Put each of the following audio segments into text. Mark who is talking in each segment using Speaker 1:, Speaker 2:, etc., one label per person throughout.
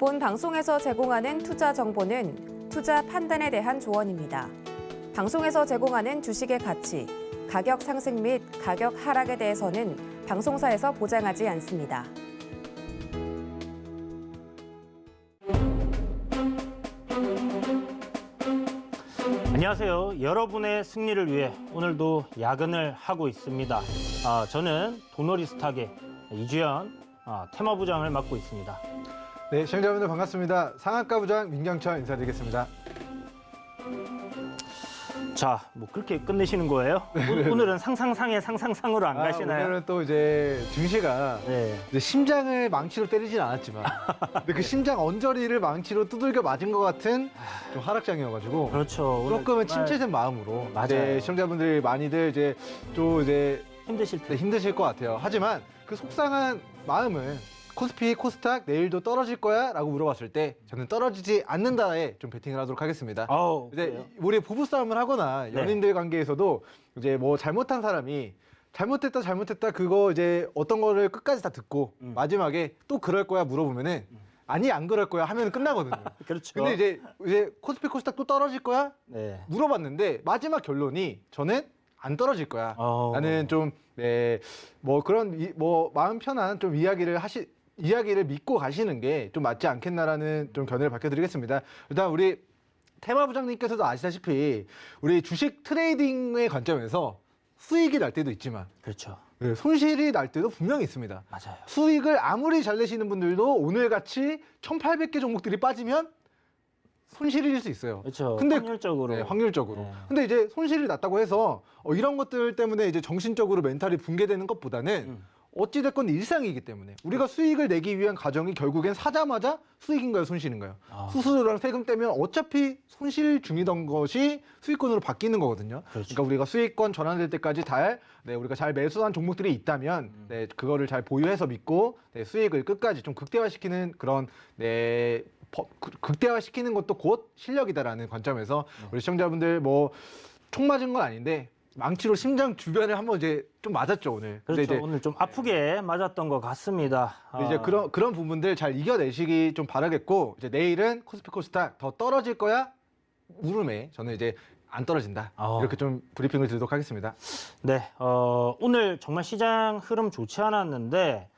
Speaker 1: 본 방송에서 제공하는 투자 정보는 투자 판단에 대한 조언입니다. 방송에서 제공하는 주식의 가치, 가격 상승 및 가격 하락에 대해서는 방송사에서 보장하지 않습니다.
Speaker 2: 안녕하세요. 여러분의 승리를 위해 오늘도 야근을 하고 있습니다. 저는 도너리스탁의 이주연 테마부장을 맡고 있습니다.
Speaker 3: 네, 시청자분들 반갑습니다. 상한가 부장 민경철 인사드리겠습니다.
Speaker 2: 자, 뭐 그렇게 끝내시는 거예요? 오늘은 상상상의 상상상으로 안 가시나요?
Speaker 3: 오늘은 또 이제 증시가
Speaker 2: 네.
Speaker 3: 이제 심장을 망치로 때리진 않았지만 근데 그 심장 언저리를 망치로 두들겨 맞은 것 같은 좀 하락장이어가지고
Speaker 2: 그렇죠. 오늘
Speaker 3: 조금은
Speaker 2: 정말
Speaker 3: 침체된 마음으로
Speaker 2: 맞아요.
Speaker 3: 이제 시청자분들이 많이들 이제 또 이제
Speaker 2: 힘드실 텐데.
Speaker 3: 힘드실 것 같아요. 하지만 그 속상한 마음은 코스피, 코스닥 내일도 떨어질 거야? 라고 물어봤을 때 저는 떨어지지 않는다에 좀 베팅을 하도록 하겠습니다.
Speaker 2: 아우,
Speaker 3: 이제
Speaker 2: 그래요?
Speaker 3: 우리 부부싸움을 하거나
Speaker 2: 네.
Speaker 3: 연인들 관계에서도 이제 뭐 잘못한 사람이 잘못했다 그거 이제 어떤 거를 끝까지 다 듣고 마지막에 또 그럴 거야 물어보면은 아니 안 그럴 거야 하면 끝나거든요.
Speaker 2: 그렇죠.
Speaker 3: 근데 이제 코스피, 코스닥 또 떨어질 거야?
Speaker 2: 네.
Speaker 3: 물어봤는데 마지막 결론이 저는 안 떨어질 거야.
Speaker 2: 어.
Speaker 3: 나는 좀 뭐 그런 뭐 마음 편한 좀 이야기를 믿고 가시는 게 좀 맞지 않겠나라는 좀 견해를 밝혀드리겠습니다. 일단 우리 테마 부장님께서도 아시다시피 우리 주식 트레이딩의 관점에서 수익이 날 때도 있지만
Speaker 2: 그렇죠.
Speaker 3: 손실이 날 때도 분명히 있습니다.
Speaker 2: 맞아요.
Speaker 3: 수익을 아무리 잘 내시는 분들도 오늘같이 1,800개 종목들이 빠지면 손실일 수 있어요.
Speaker 2: 그렇죠.
Speaker 3: 근데
Speaker 2: 확률적으로.
Speaker 3: 네, 확률적으로.
Speaker 2: 네.
Speaker 3: 근데 이제 손실이 났다고 해서 이런 것들 때문에 이제 정신적으로 멘탈이 붕괴되는 것보다는 어찌됐건 일상이기 때문에 우리가 수익을 내기 위한 과정이 결국엔 사자마자 수익인가요, 손실인가요? 수수료랑 세금 떼면 어차피 손실 중이던 것이 수익권으로 바뀌는 거거든요.
Speaker 2: 그렇죠.
Speaker 3: 그러니까 우리가 수익권 전환될 때까지 우리가 잘 매수한 종목들이 있다면 그거를 잘 보유해서 믿고 수익을 끝까지 좀 극대화시키는 그런 극대화시키는 것도 곧 실력이다라는 관점에서 우리 시청자분들 뭐 총 맞은 건 아닌데 망치로 심장 주변을 한번 이제 좀 맞았죠 오늘.
Speaker 2: 그렇죠.
Speaker 3: 근데 이제
Speaker 2: 오늘 좀 아프게 맞았던 것 같습니다.
Speaker 3: 이제 그런 부분들 잘 이겨내시기 좀 바라겠고 이제 내일은 코스피 코스닥 더 떨어질 거야? 물음에 저는 이제 안 떨어진다. 이렇게 좀 브리핑을 드리도록 하겠습니다.
Speaker 2: 네, 오늘 정말 시장 흐름 좋지 않았는데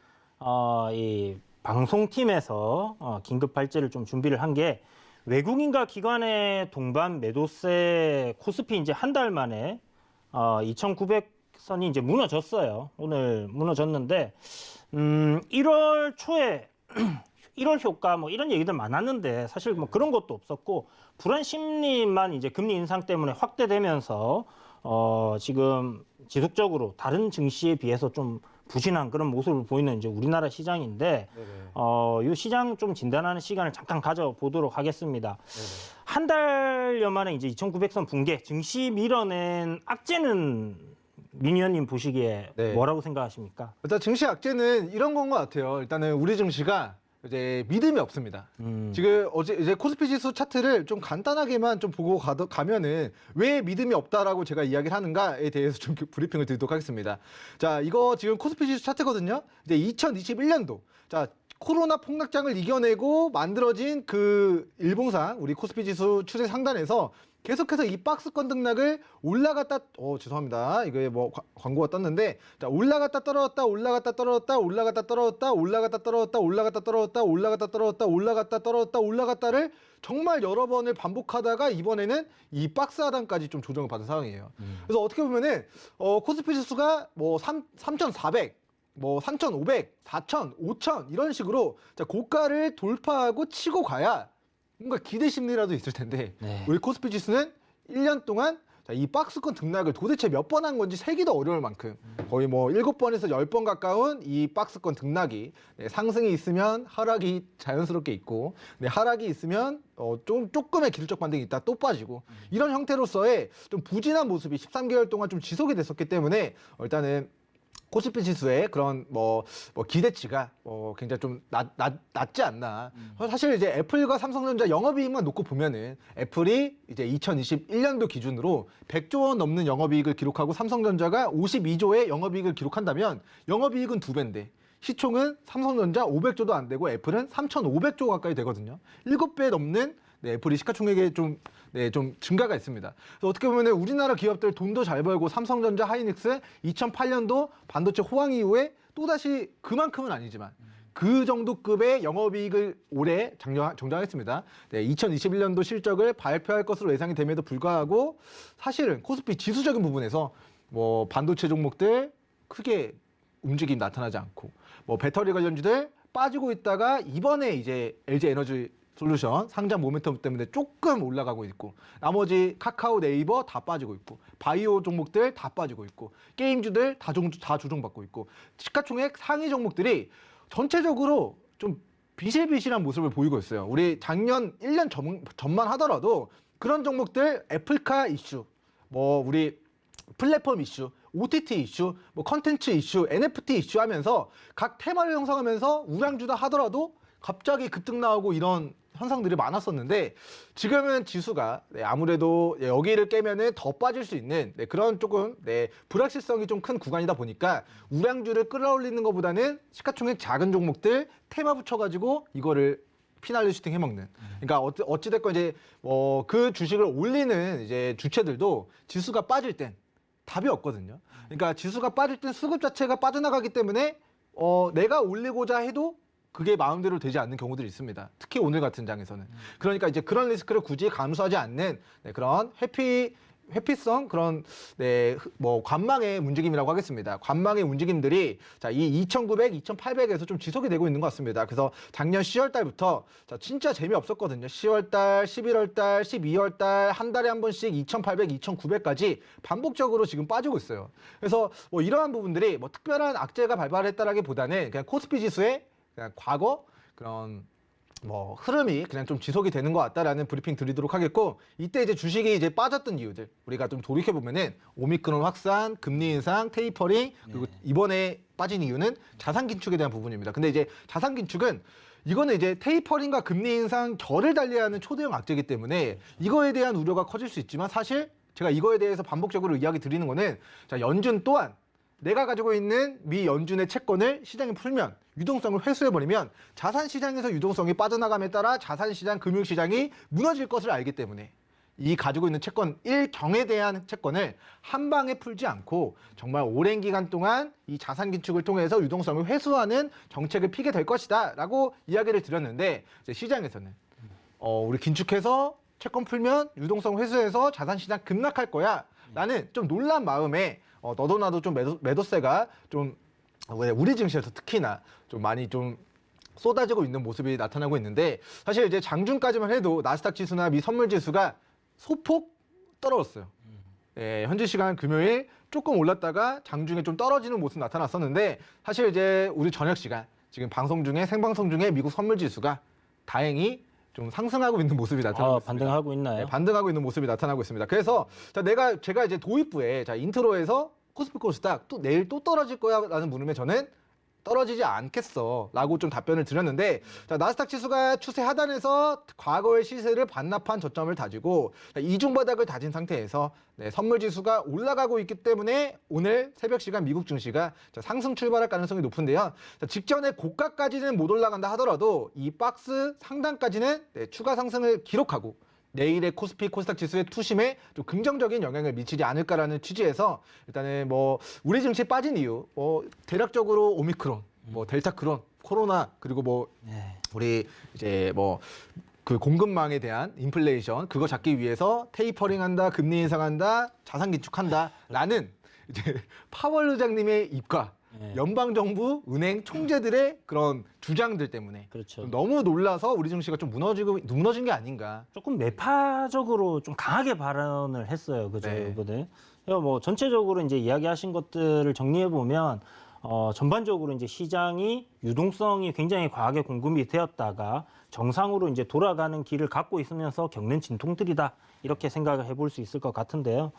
Speaker 2: 이 방송팀에서 긴급 발제를 좀 준비를 한 게 외국인과 기관의 동반 매도세 코스피 이제 한 달 만에 2,900선이 이제 무너졌어요. 오늘 무너졌는데 1월 초에 1월 효과 뭐 이런 얘기들 많았는데 사실 뭐 그런 것도 없었고 불안 심리만 이제 금리 인상 때문에 확대되면서 지금 지속적으로 다른 증시에 비해서 좀 부진한 그런 모습을 보이는 이제 우리나라 시장인데 이 시장 좀 진단하는 시간을 잠깐 가져보도록 하겠습니다. 한 달여 만에 이제 2,900선 붕괴, 증시 밀어낸 악재는 민 의원님 보시기에 뭐라고 생각하십니까?
Speaker 3: 일단 증시 악재는 이런 건 것 같아요. 일단은 우리 증시가 이제 믿음이 없습니다. 지금 이제 코스피 지수 차트를 좀 간단하게만 좀 보고 가면은 왜 믿음이 없다라고 제가 이야기를 하는가에 대해서 좀 브리핑을 드리도록 하겠습니다. 자, 이거 지금 코스피 지수 차트거든요. 이제 2021년도. 자, 코로나 폭락장을 이겨내고 만들어진 그 일봉상 우리 코스피 지수 추세 상단에서 계속해서 이 박스권 등락을 올라갔다 죄송합니다. 이거 뭐 광고가 떴는데 자, 올라갔다 떨어졌다 올라갔다 떨어졌다 올라갔다 떨어졌다 올라갔다 떨어졌다 올라갔다 떨어졌다 올라갔다 떨어졌다 올라갔다 떨어졌다 올라갔다를 정말 여러 번을 반복하다가 이번에는 이 박스 하단까지 좀 조정을 받은 상황이에요. 그래서 어떻게 보면은 코스피 지수가 뭐 3,400 뭐 3,500, 4,000, 5,000 이런 식으로 자, 고가를 돌파하고 치고 가야 뭔가 기대 심리라도 있을 텐데 우리 코스피 지수는 1년 동안 이 박스권 등락을 도대체 몇 번 한 건지 세기도 어려울 만큼 거의 뭐 7번에서 10번 가까운 이 박스권 등락이 상승이 있으면 하락이 자연스럽게 있고 하락이 있으면 조금의 기술적 반등이 있다 또 빠지고 이런 형태로서의 좀 부진한 모습이 13개월 동안 좀 지속이 됐었기 때문에 일단은 코스피 지수의 그런 뭐 기대치가 굉장히 좀 낮지 않나. 사실 이제 애플과 삼성전자 영업이익만 놓고 보면은 애플이 이제 2021년도 기준으로 100조 원 넘는 영업이익을 기록하고 삼성전자가 52조의 영업이익을 기록한다면 영업이익은 2배인데 시총은 삼성전자 500조도 안 되고 애플은 3,500조 가까이 되거든요. 7배 넘는 애플이 시가총액에 좀 증가가 있습니다. 그래서 어떻게 보면 우리나라 기업들 돈도 잘 벌고 삼성전자, 하이닉스 2008년도 반도체 호황 이후에 또다시 그만큼은 아니지만 그 정도 급의 영업이익을 올해 정정했습니다. 2021년도 실적을 발표할 것으로 예상이 됨에도 불구하고 사실은 코스피 지수적인 부분에서 뭐 반도체 종목들 크게 움직임 나타나지 않고 뭐 배터리 관련주들 빠지고 있다가 이번에 이제 LG 에너지 솔루션 상장 모멘텀 때문에 조금 올라가고 있고 나머지 카카오, 네이버 다 빠지고 있고 바이오 종목들 다 빠지고 있고 게임주들 다 조정받고 있고 시가총액 상위 종목들이 전체적으로 좀 비실비실한 모습을 보이고 있어요. 우리 작년 1년 전만 하더라도 그런 종목들 애플카 이슈, 뭐 우리 플랫폼 이슈, OTT 이슈, 뭐 컨텐츠 이슈, NFT 이슈 하면서 각 테마를 형성하면서 우량주다 하더라도 갑자기 급등 나오고 이런 현상들이 많았었는데 지금은 지수가 아무래도 여기를 깨면은 더 빠질 수 있는 그런 조금 불확실성이 좀 큰 구간이다 보니까 우량주를 끌어올리는 것보다는 시가총액 작은 종목들 테마 붙여가지고 이거를 피날레 슈팅 해먹는. 그러니까 어찌됐건 이제 그 주식을 올리는 이제 주체들도 지수가 빠질 땐 답이 없거든요. 그러니까 지수가 빠질 땐 수급 자체가 빠져나가기 때문에 내가 올리고자 해도 그게 마음대로 되지 않는 경우들이 있습니다. 특히 오늘 같은 장에서는. 그러니까 이제 그런 리스크를 굳이 감수하지 않는 그런 회피성 그런 뭐 관망의 움직임이라고 하겠습니다. 관망의 움직임들이 자, 이 2,900, 2,800에서 좀 지속이 되고 있는 것 같습니다. 그래서 작년 10월 달부터 자, 진짜 재미없었거든요. 10월 달, 11월 달, 12월 달 한 달에 한 번씩 2,800, 2,900까지 반복적으로 지금 빠지고 있어요. 그래서 뭐 이러한 부분들이 뭐 특별한 악재가 발발했다라기보다는 그냥 코스피 지수의 그냥 과거 그런 뭐 흐름이 그냥 좀 지속이 되는 것 같다라는 브리핑 드리도록 하겠고 이때 이제 주식이 이제 빠졌던 이유들 우리가 좀 돌이켜 보면은 오미크론 확산, 금리 인상, 테이퍼링 그리고 이번에 빠진 이유는 자산 긴축에 대한 부분입니다. 근데 이제 자산 긴축은 이거는 이제 테이퍼링과 금리 인상 결을 달리하는 초대형 악재이기 때문에 이거에 대한 우려가 커질 수 있지만 사실 제가 이거에 대해서 반복적으로 이야기 드리는 거는 자, 연준 또한 내가 가지고 있는 미 연준의 채권을 시장에 풀면 유동성을 회수해버리면 자산시장에서 유동성이 빠져나감에 따라 자산시장, 금융시장이 무너질 것을 알기 때문에 이 가지고 있는 채권, 일경에 대한 채권을 한 방에 풀지 않고 정말 오랜 기간 동안 이 자산 긴축을 통해서 유동성을 회수하는 정책을 피게 될 것이다 라고 이야기를 드렸는데 이제 시장에서는 우리 긴축해서 채권 풀면 유동성 회수해서 자산시장 급락할 거야 라는 좀 놀란 마음에 너도 나도 좀 매도세가 좀 우리 증시에서 특히나 좀 많이 좀 쏟아지고 있는 모습이 나타나고 있는데 사실 이제 장중까지만 해도 나스닥 지수나 미 선물 지수가 소폭 떨어졌어요. 현지 시간 금요일 조금 올랐다가 장중에 좀 떨어지는 모습 나타났었는데 사실 이제 우리 저녁 시간 지금 방송 중에 생방송 중에 미국 선물 지수가 다행히 좀 상승하고 있는 모습이 나타나고 있습니다.
Speaker 2: 반등하고 있나요?
Speaker 3: 반등하고 있는 모습이 나타나고 있습니다. 그래서 자, 제가 이제 도입부에 자, 인트로에서 코스피 코스닥 또 내일 또 떨어질 거야라는 물음에 저는 떨어지지 않겠어라고 좀 답변을 드렸는데 자, 나스닥 지수가 추세 하단에서 과거의 시세를 반납한 저점을 다지고 이중 바닥을 다진 상태에서 선물 지수가 올라가고 있기 때문에 오늘 새벽 시간 미국 증시가 상승 출발할 가능성이 높은데요. 자, 직전에 고가까지는 못 올라간다 하더라도 이 박스 상단까지는 추가 상승을 기록하고 내일의 코스피 코스닥 지수의 투심에 좀 긍정적인 영향을 미치지 않을까라는 취지에서 일단은 뭐 우리 증시 빠진 이유 대략적으로 오미크론, 뭐 델타크론, 코로나 그리고 뭐 우리 이제 뭐 그 공급망에 대한 인플레이션 그거 잡기 위해서 테이퍼링한다, 금리 인상한다, 자산 긴축한다라는 이제 파월 의장님의 입과 연방정부 은행 총재들의 그런 주장들 때문에
Speaker 2: 그렇죠.
Speaker 3: 너무 놀라서 우리 증시가 좀 무너진 게 아닌가.
Speaker 2: 조금 매파적으로 좀 강하게 발언을 했어요. 그죠?
Speaker 3: 네.
Speaker 2: 이번에. 뭐 전체적으로 이제 이야기하신 것들을 정리해 보면 전반적으로 이제 시장이 유동성이 굉장히 과하게 공급이 되었다가 정상으로 이제 돌아가는 길을 갖고 있으면서 겪는 진통들이다. 이렇게 생각을 해볼 수 있을 것 같은데요.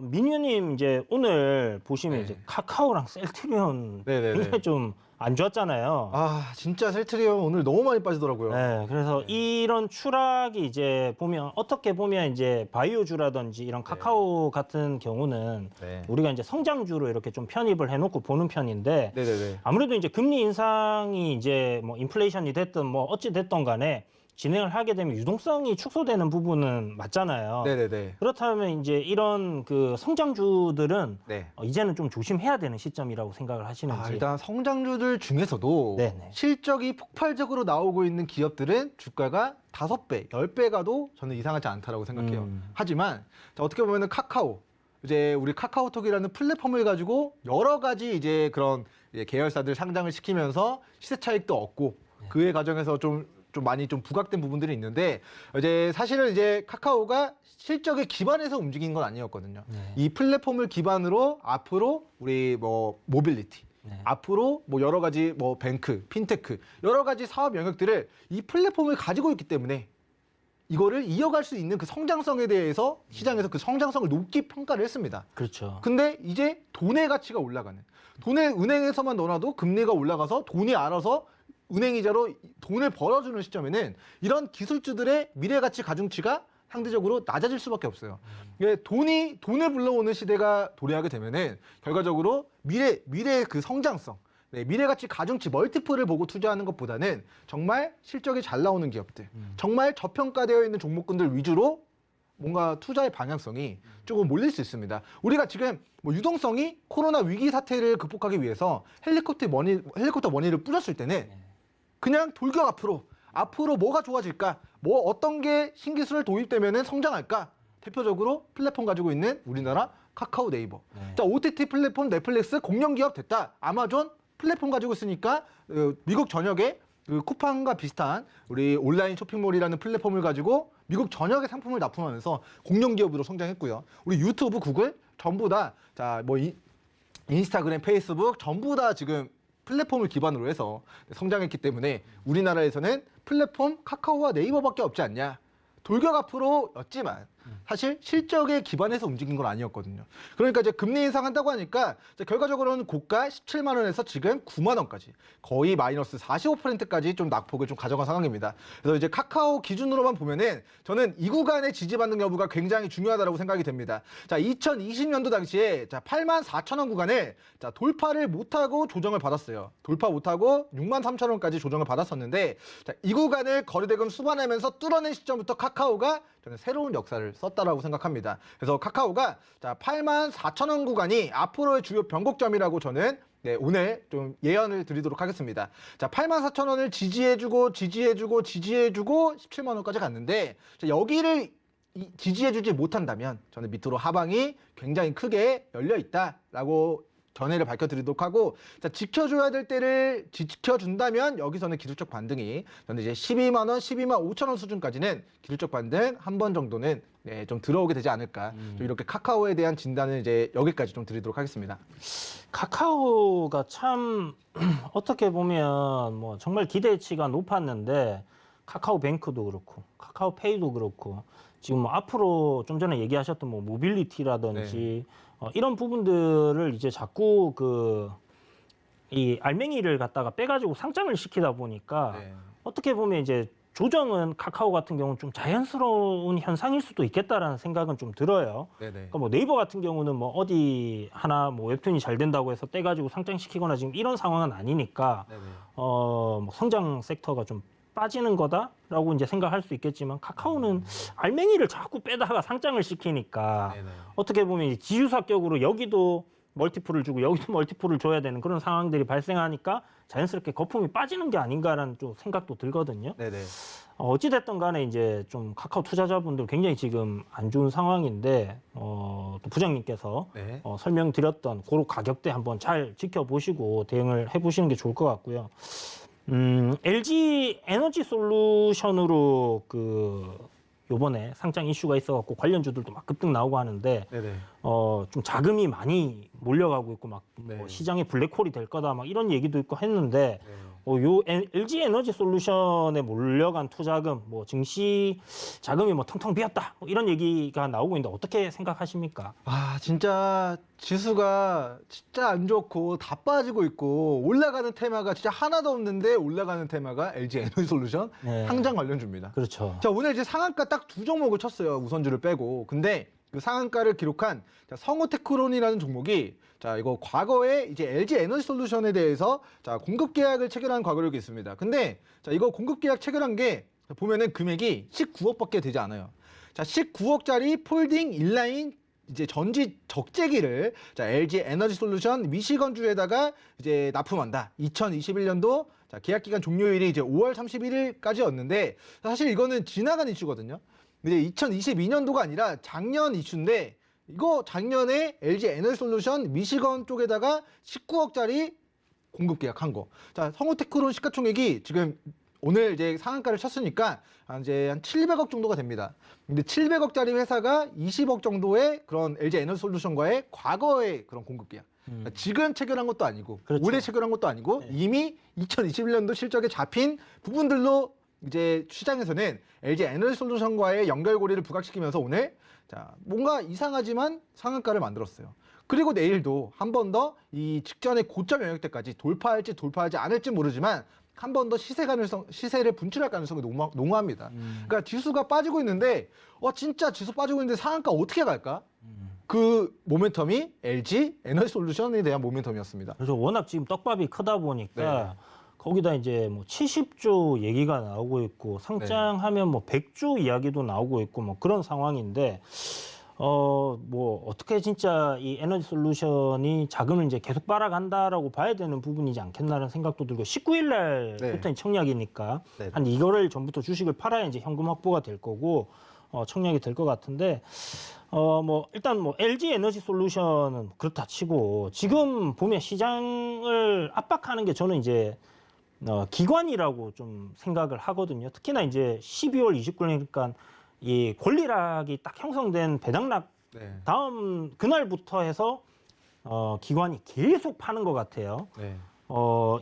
Speaker 2: 민유님 이제 오늘 보시면 이제 카카오랑 셀트리온
Speaker 3: 네네네.
Speaker 2: 굉장히 좀 안 좋았잖아요.
Speaker 3: 아, 진짜 셀트리온 오늘 너무 많이 빠지더라고요.
Speaker 2: 네, 그래서 이런 추락이 이제 보면 어떻게 보면 이제 바이오주라든지 이런 카카오 같은 경우는
Speaker 3: 네.
Speaker 2: 우리가 이제 성장주로 이렇게 좀 편입을 해놓고 보는 편인데
Speaker 3: 네네네.
Speaker 2: 아무래도 이제 금리 인상이 이제 뭐 인플레이션이 됐든 뭐 어찌 됐던 간에 진행을 하게 되면 유동성이 축소되는 부분은 맞잖아요.
Speaker 3: 네네네.
Speaker 2: 그렇다면 이제 이런 그 성장주들은
Speaker 3: 네.
Speaker 2: 이제는 좀 조심해야 되는 시점이라고 생각을 하시는지.
Speaker 3: 일단 성장주들 중에서도
Speaker 2: 네네.
Speaker 3: 실적이 폭발적으로 나오고 있는 기업들은 주가가 5배, 10배 가도 저는 이상하지 않다라고 생각해요. 하지만 자, 어떻게 보면은 카카오, 이제 우리 카카오톡이라는 플랫폼을 가지고 여러 가지 이제 그런 이제 계열사들 상장을 시키면서 시세 차익도 얻고 그의 과정에서 좀 많이 좀 부각된 부분들이 있는데 이제 사실은 이제 카카오가 실적에 기반해서 움직인 건 아니었거든요.
Speaker 2: 네.
Speaker 3: 이 플랫폼을 기반으로 앞으로 우리 뭐 모빌리티,
Speaker 2: 네.
Speaker 3: 앞으로 뭐 여러 가지 뭐 뱅크, 핀테크 여러 가지 사업 영역들을 이 플랫폼을 가지고 있기 때문에 이거를 이어갈 수 있는 그 성장성에 대해서 시장에서 그 성장성을 높게 평가를 했습니다.
Speaker 2: 그렇죠.
Speaker 3: 근데 이제 돈의 가치가 올라가는, 돈을 은행에서만 넣어놔도 금리가 올라가서 돈이 알아서 은행이자로 돈을 벌어주는 시점에는 이런 기술주들의 미래가치 가중치가 상대적으로 낮아질 수밖에 없어요. 이게 돈을 불러오는 시대가 도래하게 되면은 결과적으로 미래의 그 성장성, 미래가치 가중치 멀티플을 보고 투자하는 것보다는 정말 실적이 잘 나오는 기업들, 정말 저평가되어 있는 종목군들 위주로 뭔가 투자의 방향성이 조금 몰릴 수 있습니다. 우리가 지금 뭐 유동성이 코로나 위기 사태를 극복하기 위해서 헬리콥터 머니를 뿌렸을 때는 그냥 돌격 앞으로 뭐가 좋아질까? 뭐 어떤 게 신기술을 도입되면은 성장할까? 대표적으로 플랫폼 가지고 있는 우리나라 카카오 네이버. 자, OTT 플랫폼 넷플릭스 공룡 기업 됐다. 아마존 플랫폼 가지고 있으니까 미국 전역에 그 쿠팡과 비슷한 우리 온라인 쇼핑몰이라는 플랫폼을 가지고 미국 전역의 상품을 납품하면서 공룡 기업으로 성장했고요. 우리 유튜브, 구글 전부 다 자, 뭐 인스타그램, 페이스북 전부 다 지금 플랫폼을 기반으로 해서 성장했기 때문에 우리나라에서는 플랫폼 카카오와 네이버밖에 없지 않냐. 돌격 앞으로였지만 사실 실적에 기반해서 움직인 건 아니었거든요. 그러니까 이제 금리 인상한다고 하니까 이제 결과적으로는 고가 17만 원에서 지금 9만 원까지 거의 마이너스 45%까지 좀 낙폭을 좀 가져간 상황입니다. 그래서 이제 카카오 기준으로만 보면은 저는 이 구간의 지지받는 여부가 굉장히 중요하다고 생각이 됩니다. 자, 2020년도 당시에 자 8만 4천 원 구간을 자 돌파를 못하고 조정을 받았어요. 돌파 못하고 6만 3천 원까지 조정을 받았었는데 자, 이 구간을 거래대금 수반하면서 뚫어낸 시점부터 카카오가 저는 새로운 역사를 썼다라고 생각합니다. 그래서 카카오가 자 8만 4천 원 구간이 앞으로의 주요 변곡점이라고 저는 오늘 좀 예언을 드리도록 하겠습니다. 자 8만 4천 원을 지지해주고 17만 원까지 갔는데 자, 여기를 지지해주지 못한다면 저는 밑으로 하방이 굉장히 크게 열려 있다라고 견해를 밝혀드리도록 하고 자 지켜줘야 될 때를 지켜준다면 여기서는 기술적 반등이 저는 이제 12만 원, 12만 5천 원 수준까지는 기술적 반등 한 번 정도는 좀 들어오게 되지 않을까. 좀 이렇게 카카오에 대한 진단을 이제 여기까지 좀 드리도록 하겠습니다.
Speaker 2: 카카오가 참 어떻게 보면 뭐 정말 기대치가 높았는데 카카오뱅크도 그렇고 카카오페이도 그렇고 지금 뭐 앞으로 좀 전에 얘기하셨던 뭐 모빌리티라든지 이런 부분들을 이제 자꾸 이 알맹이를 갖다가 빼가지고 상장을 시키다 보니까 어떻게 보면 이제 조정은 카카오 같은 경우는 좀 자연스러운 현상일 수도 있겠다라는 생각은 좀 들어요. 그러니까 뭐 네이버 같은 경우는 뭐 어디 하나 뭐 웹툰이 잘 된다고 해서 떼가지고 상장시키거나 지금 이런 상황은 아니니까 뭐 성장 섹터가 좀 빠지는 거다라고 이제 생각할 수 있겠지만 카카오는 알맹이를 자꾸 빼다가 상장을 시키니까 어떻게 보면 이제 지주사격으로 여기도 멀티플을 주고 여기도 멀티플을 줘야 되는 그런 상황들이 발생하니까 자연스럽게 거품이 빠지는 게 아닌가라는 좀 생각도 들거든요. 어찌됐든 간에 이제 좀 카카오 투자자분들 굉장히 지금 안 좋은 상황인데 또 부장님께서 설명드렸던 그런 가격대 한번 잘 지켜보시고 대응을 해보시는 게 좋을 것 같고요. LG 에너지 솔루션으로 요번에 상장 이슈가 있어갖고 관련주들도 막 급등 나오고 하는데 좀 자금이 많이 몰려가고 있고 막 뭐 시장에 블랙홀이 될 거다 막 이런 얘기도 있고 했는데 요 LG 에너지 솔루션에 몰려간 투자금, 뭐 증시 자금이 뭐 텅텅 비었다, 뭐 이런 얘기가 나오고 있는데 어떻게 생각하십니까?
Speaker 3: 아, 진짜 지수가 진짜 안 좋고 다 빠지고 있고 올라가는 테마가 진짜 하나도 없는데 올라가는 테마가 LG 에너지 솔루션
Speaker 2: 네.
Speaker 3: 항장 관련주입니다.
Speaker 2: 그렇죠.
Speaker 3: 자, 오늘 이제 상한가 딱 두 종목을 쳤어요. 우선주를 빼고. 근데 그 상한가를 기록한 성우테크론이라는 종목이 자, 이거 과거에 이제 LG 에너지 솔루션에 대해서 자, 공급 계약을 체결한 과거력이 있습니다. 근데 자, 이거 공급 계약 체결한 게 보면은 금액이 19억밖에 되지 않아요. 자, 19억짜리 폴딩 인라인 이제 전지 적재기를 자, LG 에너지 솔루션 미시건주에다가 이제 납품한다. 2021년도 자, 계약 기간 종료일이 이제 5월 31일까지였는데 사실 이거는 지나간 이슈거든요. 근데 2022년도가 아니라 작년 이슈인데 이거 작년에 LG 에너지 솔루션 미시건 쪽에다가 19억짜리 공급 계약한 거. 자, 성우테크론 시가총액이 지금 오늘 이제 상한가를 쳤으니까 이제 한 700억 정도가 됩니다. 근데 700억짜리 회사가 20억 정도의 그런 LG 에너지 솔루션과의 과거의 그런 공급 계약. 그러니까 지금 체결한 것도 아니고
Speaker 2: 그렇죠.
Speaker 3: 올해 체결한 것도 아니고
Speaker 2: 네.
Speaker 3: 이미 2021년도 실적에 잡힌 부분들로 이제 시장에서는 LG 에너지 솔루션과의 연결고리를 부각시키면서 오늘 자, 뭔가 이상하지만 상한가를 만들었어요. 그리고 내일도 한 번 더 이 직전의 고점 영역대까지 돌파할지 돌파하지 않을지 모르지만 한 번 더 시세를 분출할 가능성이 농후합니다. 그러니까 지수가 빠지고 있는데 진짜 지수 빠지고 있는데 상한가 어떻게 갈까? 그 모멘텀이 LG 에너지 솔루션에 대한 모멘텀이었습니다.
Speaker 2: 그래서 워낙 지금 떡밥이 크다 보니까
Speaker 3: 네.
Speaker 2: 거기다 이제 뭐 70조 얘기가 나오고 있고 상장하면 뭐 100조 이야기도 나오고 있고 뭐 그런 상황인데 뭐 어떻게 진짜 이 에너지 솔루션이 자금을 이제 계속 빨아간다라고 봐야 되는 부분이지 않겠나라는 생각도 들고 19일 날부터
Speaker 3: 네.
Speaker 2: 청약이니까
Speaker 3: 네.
Speaker 2: 한 2개월 전부터 주식을 팔아야 이제 현금 확보가 될 거고 청약이 될 것 같은데 뭐 일단 뭐 LG 에너지 솔루션은 그렇다 치고 지금 보면 시장을 압박하는 게 저는 이제 기관이라고 좀 생각을 하거든요. 특히나 이제 12월 29일이니까 이 권리락이 딱 형성된 배당락
Speaker 3: 네.
Speaker 2: 다음 그날부터 해서 기관이 계속 파는 것 같아요.
Speaker 3: 네.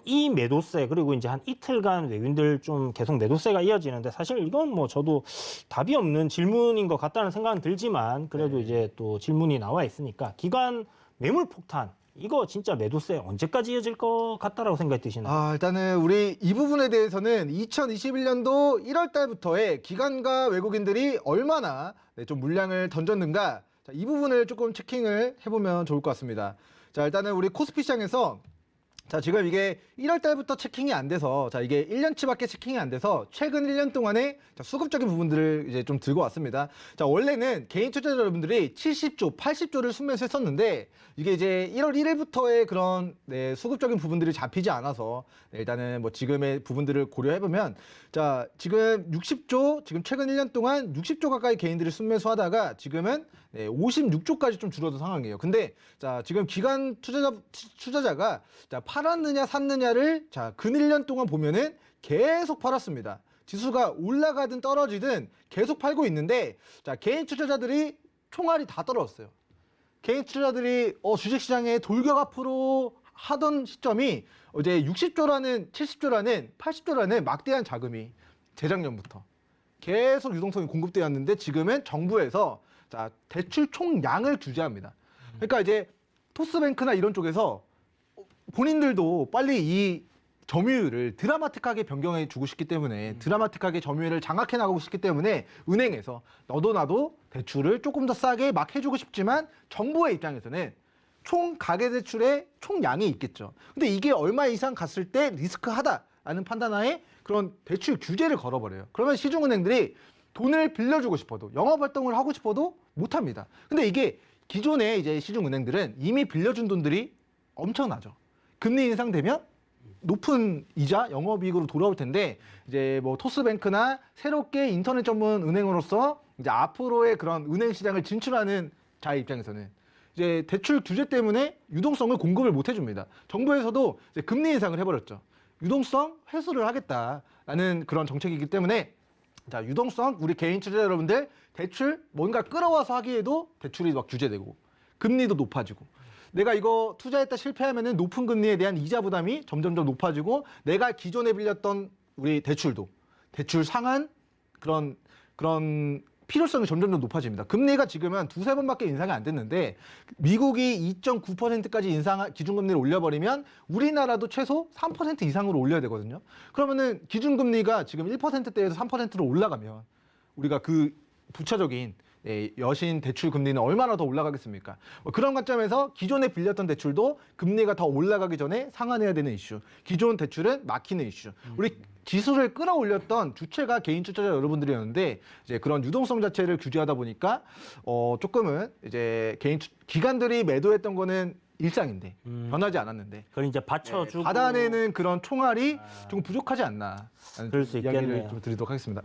Speaker 2: 이 매도세 그리고 이제 한 이틀간 외국인들 좀 계속 매도세가 이어지는데 사실 이건 뭐 저도 답이 없는 질문인 것 같다는 생각은 들지만 그래도
Speaker 3: 네.
Speaker 2: 이제 또 질문이 나와 있으니까 기관 매물 폭탄 이거 진짜 매도세 언제까지 이어질 것 같다라고 생각이 드시나요?
Speaker 3: 일단은 우리 이 부분에 대해서는 2021년도 1월 달부터의 기관과 외국인들이 얼마나 좀 물량을 던졌는가 자, 이 부분을 조금 체킹을 해보면 좋을 것 같습니다. 자, 일단은 우리 코스피 시장에서 자, 지금 이게 1월 달부터 체킹이 안 돼서 자, 이게 1년치밖에 체킹이 안 돼서 최근 1년 동안에 자, 수급적인 부분들을 이제 좀 들고 왔습니다. 자, 원래는 개인 투자자 여러분들이 70조, 80조를 순매수했었는데 이게 이제 1월 1일부터의 그런 수급적인 부분들이 잡히지 않아서 일단은 뭐 지금의 부분들을 고려해보면 자, 지금 60조, 지금 최근 1년 동안 60조 가까이 개인들이 순매수하다가 지금은 56조까지 좀 줄어든 상황이에요. 근데 자, 지금 기관 투자자가 자, 팔았느냐 샀느냐를 자, 근 1년 동안 보면은 계속 팔았습니다. 지수가 올라가든 떨어지든 계속 팔고 있는데 자, 개인 투자자들이 총알이 다 떨어졌어요. 개인 투자자들이 주식시장에 돌격 앞으로 하던 시점이 이제 60조라는 70조라는 80조라는 막대한 자금이 재작년부터 계속 유동성이 공급되었는데 지금은 정부에서 자, 대출 총량을 규제합니다. 그러니까 이제 토스뱅크나 이런 쪽에서 본인들도 빨리 이 점유율을 드라마틱하게 변경해 주고 싶기 때문에 드라마틱하게 점유율을 장악해 나가고 싶기 때문에 은행에서 너도 나도 대출을 조금 더 싸게 막 해주고 싶지만 정부의 입장에서는 총 가계대출의 총량이 있겠죠. 근데 이게 얼마 이상 갔을 때 리스크하다라는 판단하에 그런 대출 규제를 걸어버려요. 그러면 시중은행들이 돈을 빌려주고 싶어도 영업활동을 하고 싶어도 못합니다. 근데 이게 기존에 이제 시중은행들은 이미 빌려준 돈들이 엄청나죠. 금리 인상되면 높은 이자, 영업이익으로 돌아올 텐데 이제 뭐 토스뱅크나 새롭게 인터넷 전문 은행으로서 이제 앞으로의 그런 은행 시장을 진출하는 자의 입장에서는 이제 대출 규제 때문에 유동성을 공급을 못 해줍니다. 정부에서도 이제 금리 인상을 해버렸죠. 유동성 회수를 하겠다라는 그런 정책이기 때문에 자, 유동성 우리 개인 투자자 여러분들 대출 뭔가 끌어와서 하기에도 대출이 막 규제되고 금리도 높아지고 내가 이거 투자했다 실패하면은 높은 금리에 대한 이자 부담이 점점점 높아지고 내가 기존에 빌렸던 우리 대출 상한 그런 필요성이 점점 더 높아집니다. 금리가 지금은 두세 번밖에 인상이 안 됐는데 미국이 2.9%까지 기준금리를 올려버리면 우리나라도 최소 3% 이상으로 올려야 되거든요. 그러면은 기준금리가 지금 1%대에서 3%로 올라가면 우리가 그 부차적인 여신 대출 금리는 얼마나 더 올라가겠습니까? 그런 관점에서 기존에 빌렸던 대출도 금리가 더 올라가기 전에 상환해야 되는 이슈. 기존 대출은 막히는 이슈. 우리 지수를 끌어올렸던 주체가 개인 투자자 여러분들이었는데 이제 그런 유동성 자체를 규제하다 보니까 조금은 이제 기관들이 매도했던 거는 일상인데 변하지 않았는데
Speaker 2: 그걸 이제 받쳐주고
Speaker 3: 받아내는 그런 총알이 조금 부족하지 않나.
Speaker 2: 그럴 수
Speaker 3: 이야기를
Speaker 2: 있겠네요.
Speaker 3: 좀 드리도록 하겠습니다.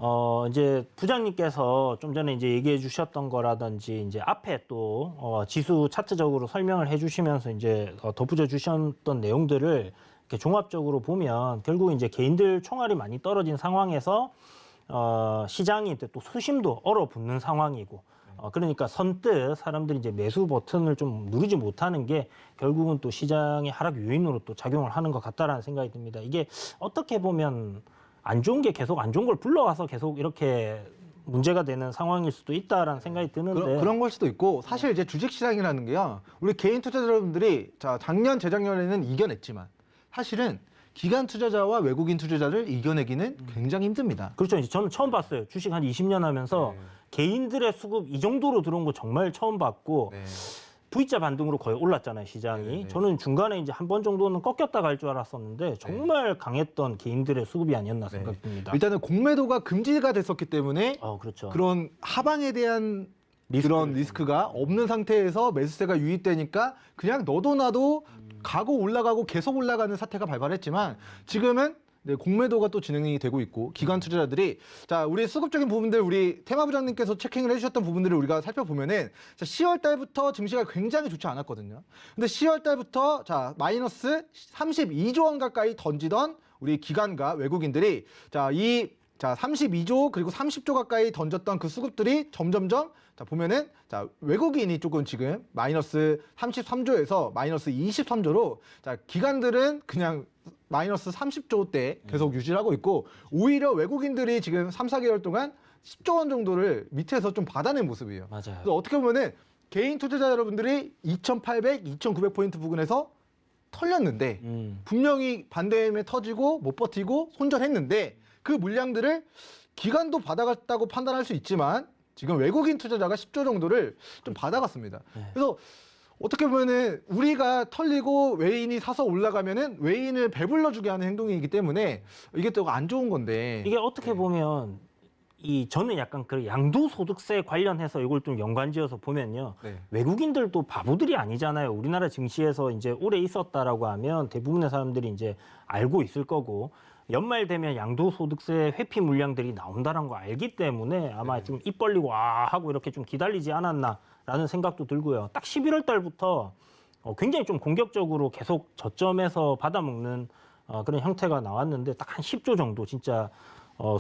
Speaker 2: 이제 부장님께서 좀 전에 이제 얘기해 주셨던 거라든지 이제 앞에 또 지수 차트적으로 설명을 해 주시면서 이제 덧붙여 주셨던 내용들을 이렇게 종합적으로 보면 결국 이제 개인들 총알이 많이 떨어진 상황에서 시장이 또 수심도 얼어붙는 상황이고 그러니까 선뜻 사람들이 이제 매수 버튼을 좀 누르지 못하는 게 결국은 또 시장의 하락 요인으로 또 작용을 하는 것 같다라는 생각이 듭니다. 이게 어떻게 보면 안 좋은 게 계속 안 좋은 걸 불러와서 계속 이렇게 문제가 되는 상황일 수도 있다라는 생각이 드는데
Speaker 3: 그런 걸 수도 있고 사실 이제 주식시장이라는 게요. 우리 개인 투자자분들이 작년 재작년에는 이겨냈지만 사실은 기관 투자자와 외국인 투자자를 이겨내기는 굉장히 힘듭니다.
Speaker 2: 그렇죠. 이제 저는 처음 봤어요. 주식 한 20년 하면서 개인들의 수급 이 정도로 들어온 거 정말 처음 봤고 V자 반등으로 거의 올랐잖아요, 시장이. 저는 중간에 이제 한 번 정도는 꺾였다 갈 줄 알았었는데 정말 강했던 개인들의 수급이 아니었나 생각됩니다.
Speaker 3: 일단은 공매도가 금지가 됐었기 때문에
Speaker 2: 그렇죠.
Speaker 3: 그런 하방에 대한 그런 리스크가 없는 상태에서 매수세가 유입되니까 그냥 너도 나도 가고 올라가고 계속 올라가는 사태가 발발했지만 지금은 공매도가 또 진행이 되고 있고 기관 투자자들이 자 우리 수급적인 부분들 우리 테마 부장님께서 체킹을 해주셨던 부분들을 우리가 살펴보면은 자, 10월 달부터 증시가 굉장히 좋지 않았거든요. 근데 10월 달부터 자 마이너스 32조 원 가까이 던지던 우리 기관과 외국인들이 자 32조 그리고 30조 가까이 던졌던 그 수급들이 점점점 자 보면은 자 외국인이 조금 지금 마이너스 33조에서 마이너스 23조로 자 기관들은 그냥 마이너스 30조대 계속 유지를 하고 있고 오히려 외국인들이 지금 3, 4개월 동안 10조 원 정도를 밑에서 좀 받아낸 모습이에요.
Speaker 2: 맞아요.
Speaker 3: 그래서 어떻게 보면은 개인 투자자 여러분들이 2,800, 2,900포인트 부근에서 털렸는데 분명히 반대임에 터지고 못 버티고 손절했는데 그 물량들을 기관도 받아갔다고 판단할 수 있지만 지금 외국인 투자자가 10조 정도를 좀 받아갔습니다. 그래서 어떻게 보면은 우리가 털리고 외인이 사서 올라가면은 외인을 배불러주게 하는 행동이기 때문에 이게 또 안 좋은 건데
Speaker 2: 이게 어떻게 보면 저는 약간 그 양도소득세 관련해서 이걸 좀 연관지어서 보면요. 외국인들도 바보들이 아니잖아요. 우리나라 증시에서 이제 오래 있었다라고 하면 대부분의 사람들이 이제 알고 있을 거고 연말 되면 양도소득세 회피 물량들이 나온다는 거 알기 때문에 아마 좀 입 벌리고 하고 이렇게 좀 기다리지 않았나라는 생각도 들고요. 딱 11월 달부터 굉장히 좀 공격적으로 계속 저점에서 받아먹는 그런 형태가 나왔는데 딱 한 10조 정도 진짜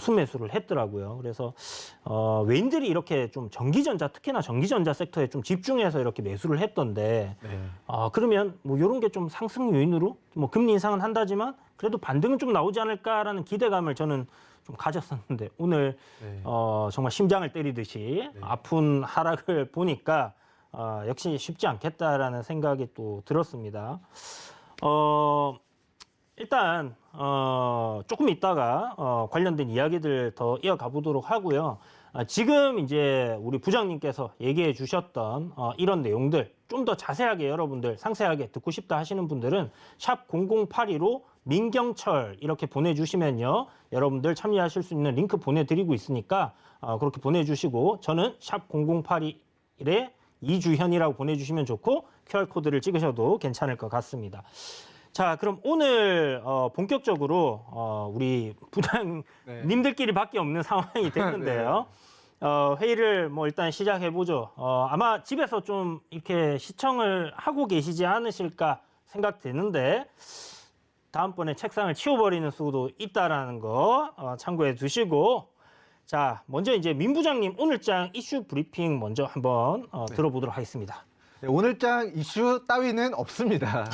Speaker 2: 순매수를 했더라고요. 그래서 외인들이 이렇게 좀 전기전자 특히나 전기전자 섹터에 좀 집중해서 이렇게 매수를 했던데 그러면 뭐 이런 게 좀 상승 요인으로 뭐 금리 인상은 한다지만 그래도 반등은 좀 나오지 않을까라는 기대감을 저는 좀 가졌었는데 오늘 정말 심장을 때리듯이 아픈 하락을 보니까 역시 쉽지 않겠다라는 생각이 또 들었습니다. 일단 조금 있다가 관련된 이야기들 더 이어가 보도록 하고요. 지금 이제 우리 부장님께서 얘기해 주셨던 이런 내용들 좀 더 자세하게 여러분들 상세하게 듣고 싶다 하시는 분들은 샵 0082로 민경철 이렇게 보내주시면요. 여러분들 참여하실 수 있는 링크 보내드리고 있으니까 그렇게 보내주시고 저는 샵 0082에 이주현이라고 보내주시면 좋고 QR코드를 찍으셔도 괜찮을 것 같습니다. 자, 그럼 오늘 본격적으로 우리 부장님들끼리밖에 없는 상황이 됐는데요. 회의를 뭐 일단 시작해 보죠. 아마 집에서 좀 이렇게 시청을 하고 계시지 않으실까 생각되는데 다음번에 책상을 치워버리는 수도 있다라는 거 참고해 두시고 자, 먼저 이제 민 부장님 오늘장 이슈 브리핑 먼저 한번 들어보도록 하겠습니다.
Speaker 3: 네, 오늘장 이슈 따위는 없습니다.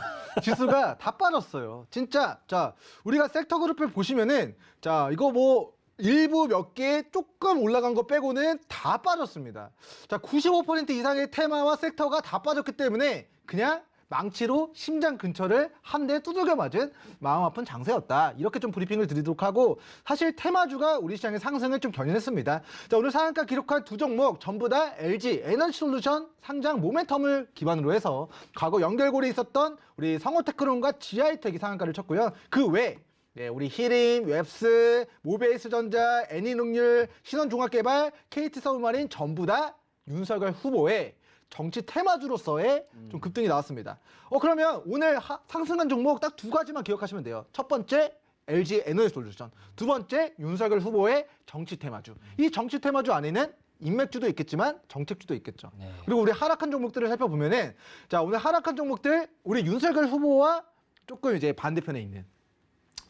Speaker 3: 지수가 다 빠졌어요. 진짜. 자, 우리가 섹터 그룹을 보시면은 자, 이거 뭐 일부 몇 개 조금 올라간 거 빼고는 다 빠졌습니다. 자, 95% 이상의 테마와 섹터가 다 빠졌기 때문에 그냥 망치로 심장 근처를 한 대 두들겨 맞은 마음 아픈 장세였다. 이렇게 좀 브리핑을 드리도록 하고, 사실 테마주가 우리 시장의 상승을 좀 견인했습니다. 자, 오늘 상한가 기록한 두 종목 전부 다 LG 에너지솔루션 상장 모멘텀을 기반으로 해서 과거 연결고리에 있었던 우리 성호테크론과 GI텍이 상한가를 쳤고요. 그 외 네, 우리 히림, 웹스, 모베이스전자, 애니능률, 신원종합개발, KT서울마린 전부 다 윤석열 후보의 정치 테마주로서의 좀 급등이 나왔습니다. 그러면 오늘 상승한 종목 딱 두 가지만 기억하시면 돼요. 첫 번째, LG 에너지솔루션. 두 번째, 윤석열 후보의 정치 테마주. 이 정치 테마주 안에는 인맥주도 있겠지만 정책주도 있겠죠.
Speaker 2: 네.
Speaker 3: 그리고 우리 하락한 종목들을 살펴보면은, 자, 오늘 하락한 종목들, 우리 윤석열 후보와 조금 이제 반대편에 있는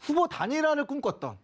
Speaker 3: 후보 단일화를 꿈꿨던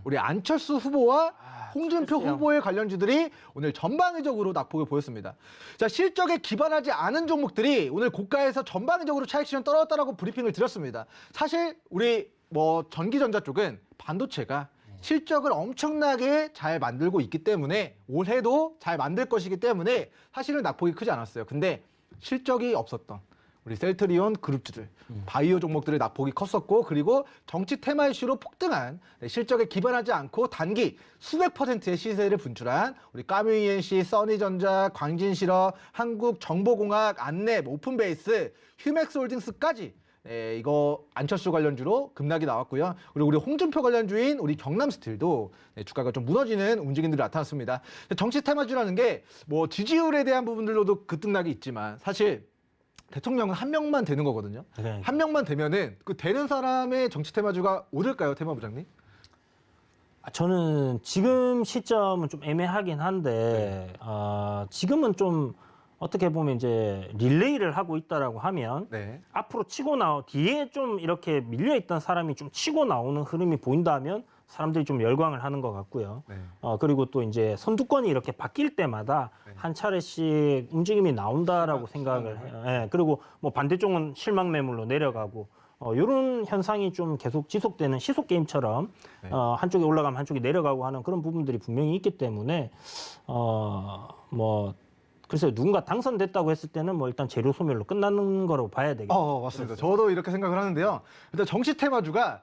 Speaker 3: 우리 안철수 후보와 홍준표
Speaker 2: 안철수요.
Speaker 3: 후보의 관련주들이 오늘 전방위적으로 낙폭을 보였습니다. 자, 실적에 기반하지 않은 종목들이 오늘 고가에서 전방위적으로 차익 실현 떨어졌다라고 브리핑을 드렸습니다. 사실 우리 뭐 전기전자 쪽은 반도체가 실적을 엄청나게 잘 만들고 있기 때문에 올해도 잘 만들 것이기 때문에 사실은 낙폭이 크지 않았어요. 근데 실적이 없었던 우리 셀트리온 그룹주들, 바이오 종목들의 낙폭이 컸었고, 그리고 정치 테마 이슈로 폭등한 실적에 기반하지 않고 단기 수백 %의 시세를 분출한 우리 까뮤이엔씨, 써니전자, 광진실업, 한국정보공학, 안랩, 오픈베이스, 휴맥스홀딩스까지 이거 안철수 관련주로 급락이 나왔고요. 그리고 우리 홍준표 관련주인 우리 경남스틸도 주가가 좀 무너지는 움직임들이 나타났습니다. 정치 테마주라는 게 뭐 지지율에 대한 부분들로도 급등락이 있지만 사실 대통령은 한 명만 되는 거거든요.
Speaker 2: 네.
Speaker 3: 한 명만 되면은 그 되는 사람의 정치 테마주가 오를까요, 테마부장님?
Speaker 2: 저는 지금 시점은 좀 애매하긴 한데 지금은 좀 어떻게 보면 이제 릴레이를 하고 있다라고 하면
Speaker 3: 네.
Speaker 2: 앞으로 뒤에 좀 이렇게 밀려 있던 사람이 좀 치고 나오는 흐름이 보인다면 사람들이 좀 열광을 하는 것 같고요.
Speaker 3: 네.
Speaker 2: 그리고 또 이제 선두권이 이렇게 바뀔 때마다
Speaker 3: 네.
Speaker 2: 한 차례씩 움직임이 나온다라고 생각을 해요. 예, 그리고 뭐 반대쪽은 실망 매물로 내려가고 이런 현상이 좀 계속 지속되는 시속 게임처럼
Speaker 3: 네.
Speaker 2: 한쪽에 올라가면 한쪽이 내려가고 하는 그런 부분들이 분명히 있기 때문에 뭐 글쎄요, 누군가 당선됐다고 했을 때는 뭐 일단 재료 소멸로 끝나는 거라고 봐야 되겠죠.
Speaker 3: 맞습니다. 저도 이렇게 생각을 하는데요. 일단 정치 테마주가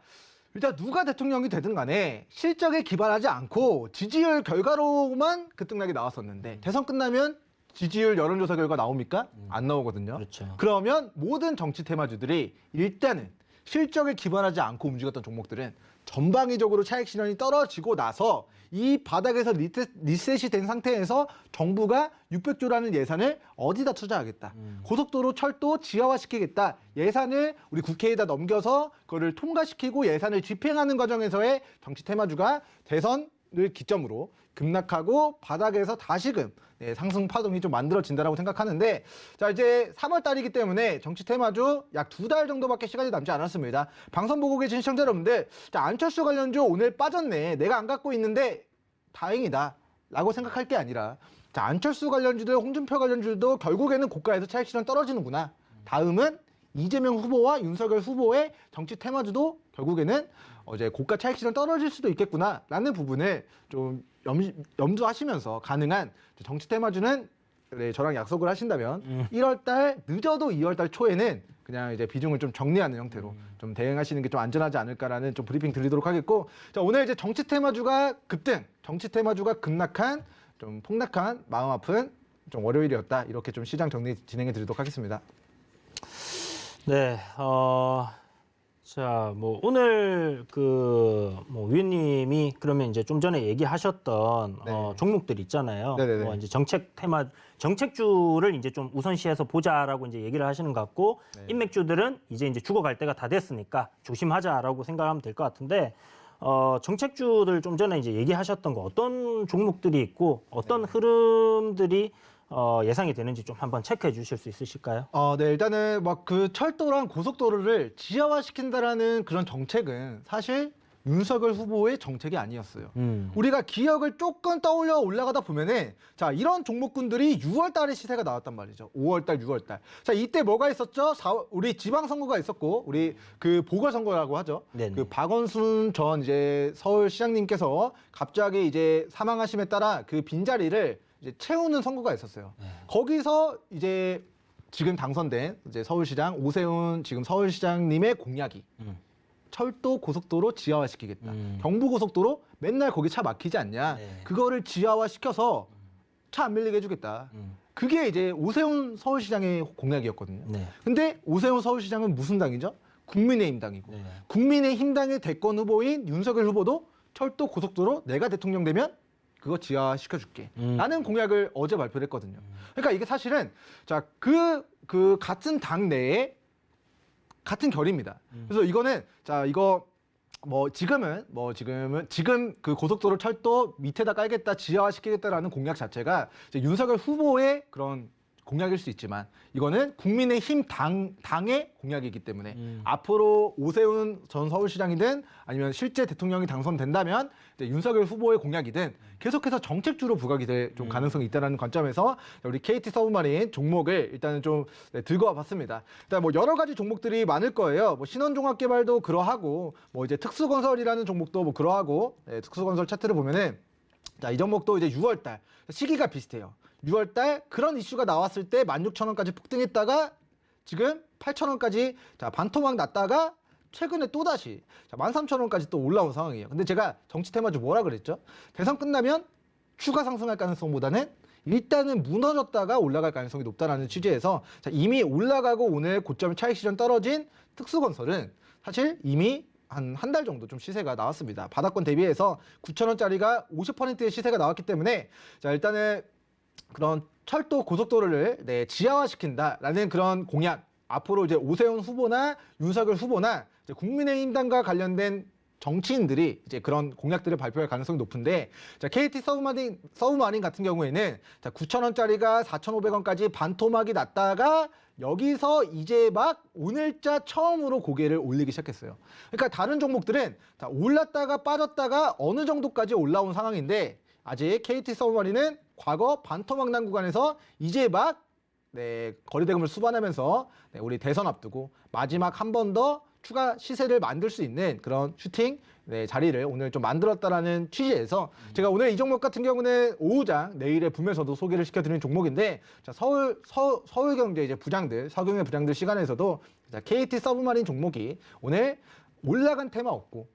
Speaker 3: 일단 누가 대통령이 되든 간에 실적에 기반하지 않고 지지율 결과로만 급등락이 나왔었는데 대선 끝나면 지지율 여론조사 결과 나옵니까? 안 나오거든요.
Speaker 2: 그렇죠.
Speaker 3: 그러면 모든 정치 테마주들이 일단은 실적에 기반하지 않고 움직였던 종목들은 전방위적으로 차익 실현이 떨어지고 나서 이 바닥에서 리셋이 된 상태에서 정부가 600조라는 예산을 어디다 투자하겠다. 고속도로, 철도 지하화시키겠다. 예산을 우리 국회에다 넘겨서 그거를 통과시키고 예산을 집행하는 과정에서의 정치 테마주가 대선을 기점으로 급락하고 바닥에서 다시금 상승 파동이 좀 만들어진다라고 생각하는데, 자, 이제 3월 달이기 때문에 정치 테마주 약 2달 정도밖에 시간이 남지 않았습니다. 방송 보고 계신 시청자 여러분들, 자, 안철수 관련주 오늘 빠졌네. 내가 안 갖고 있는데 다행이다 라고 생각할 게 아니라, 자, 안철수 관련주들, 홍준표 관련주도 결국에는 고가에서 차익 실현 떨어지는구나. 다음은 이재명 후보와 윤석열 후보의 정치 테마주도 결국에는 이제 고가 차익 실현 떨어질 수도 있겠구나라는 부분을 좀 염두하시면서 가능한 정치 테마주는 저랑 약속을 하신다면 1월달 늦어도 2월달 초에는 그냥 이제 비중을 좀 정리하는 형태로 좀 대응하시는 게 좀 안전하지 않을까라는 좀 브리핑 드리도록 하겠고, 자, 오늘 이제 정치 테마주가 급등, 정치 테마주가 급락한 좀 폭락한 마음 아픈 좀 월요일이었다, 이렇게 좀 시장 정리 진행해 드리도록 하겠습니다.
Speaker 2: 네, 자, 뭐 오늘 뭐 위원님이 그러면 이제 좀 전에 얘기하셨던
Speaker 3: 네.
Speaker 2: 종목들 있잖아요.
Speaker 3: 네네네.
Speaker 2: 뭐 이제 정책주를 이제 좀 우선시해서 보자라고 이제 얘기를 하시는 것 같고,
Speaker 3: 네.
Speaker 2: 인맥주들은 이제 죽어갈 때가 다 됐으니까 조심하자라고 생각하면 될 것 같은데, 정책주들 좀 전에 이제 얘기하셨던 거 어떤 종목들이 있고 어떤 흐름들이 예상이 되는지 좀 한번 체크해 주실 수 있으실까요?
Speaker 3: 네, 일단은 막 그 철도랑 고속도로를 지하화시킨다라는 그런 정책은 사실 윤석열 후보의 정책이 아니었어요. 우리가 기억을 조금 떠올려 올라가다 보면은 자 이런 종목군들이 6월 달에 시세가 나왔단 말이죠. 5월 달, 6월 달. 자 이때 뭐가 있었죠? 우리 지방 선거가 있었고 우리 그 보궐선거라고 하죠.
Speaker 2: 네네.
Speaker 3: 그 박원순 전 이제 서울시장님께서 갑자기 이제 사망하심에 따라 그 빈자리를 이제 채우는 선거가 있었어요. 거기서 이제 지금 당선된 이제 서울시장 오세훈 지금 서울시장님의 공약이 철도 고속도로 지하화시키겠다. 경부고속도로 맨날 거기 차 막히지 않냐.
Speaker 2: 네.
Speaker 3: 그거를 지하화시켜서 차 안 밀리게 해주겠다. 그게 이제 오세훈 서울시장의 공약이었거든요.
Speaker 2: 네.
Speaker 3: 근데 오세훈 서울시장은 무슨 당이죠? 국민의힘 당이고
Speaker 2: 네.
Speaker 3: 국민의힘 당의 대권 후보인 윤석열 후보도 철도 고속도로 내가 대통령 되면 그거 지하화시켜줄게. 라는 공약을 어제 발표를 했거든요. 그러니까 이게 사실은 자, 그 같은 당 내에 같은 결입니다. 그래서 이거는 자 이거 지금 그 고속도로 철도 밑에다 깔겠다 지하화시키겠다라는 공약 자체가 이제 윤석열 후보의 그런 공약일 수 있지만 이거는 국민의힘 당의 공약이기 때문에 앞으로 오세훈 전 서울시장이든 아니면 실제 대통령이 당선된다면 이제 윤석열 후보의 공약이든 계속해서 정책주로 부각이 될 좀 가능성이 있다는 관점에서 우리 KT 서브마린 종목을 일단은 좀 들고 와봤습니다. 일단 뭐 여러 가지 종목들이 많을 거예요. 뭐 신원종합개발도 그러하고 뭐 이제 특수건설이라는 종목도 뭐 그러하고 특수건설 차트를 보면은 자, 이 종목도 이제 6월달 시기가 비슷해요. 6월달 그런 이슈가 나왔을 때 16,000원까지 폭등했다가 지금 8,000원까지 자 반토막 났다가 최근에 또다시 13,000원까지 또 올라온 상황이에요. 근데 제가 정치 테마주 뭐라 그랬죠? 대선 끝나면 추가 상승할 가능성보다는 일단은 무너졌다가 올라갈 가능성이 높다라는 취지에서 자, 이미 올라가고 오늘 고점 차익 실현 떨어진 특수건설은 사실 이미 한 달 정도 좀 시세가 나왔습니다. 바닥권 대비해서 9,000원짜리가 50%의 시세가 나왔기 때문에 자 일단은 그런 철도 고속도로를 지하화시킨다라는 그런 공약 앞으로 이제 오세훈 후보나 윤석열 후보나 이제 국민의힘당과 관련된 정치인들이 이제 그런 공약들을 발표할 가능성이 높은데 자 KT 서브마린 같은 경우에는 자 9,000원짜리가 4,500원까지 반토막이 났다가 여기서 이제 막 오늘자 처음으로 고개를 올리기 시작했어요. 그러니까 다른 종목들은 다 올랐다가 빠졌다가 어느 정도까지 올라온 상황인데 아직 KT 서브마린은 과거 반토막 난 구간에서 이제 막 거래대금을 수반하면서 우리 대선 앞두고 마지막 한 번 더 추가 시세를 만들 수 있는 그런 슈팅 자리를 오늘 좀 만들었다라는 취지에서 제가 오늘 이 종목 같은 경우는 오후장 내일의 붐에서도 소개를 시켜드리는 종목인데 자, 서울경제 이제 부장들 서경의 부장들 시간에서도 자, KT 서브마린 종목이 오늘 올라간 테마 없고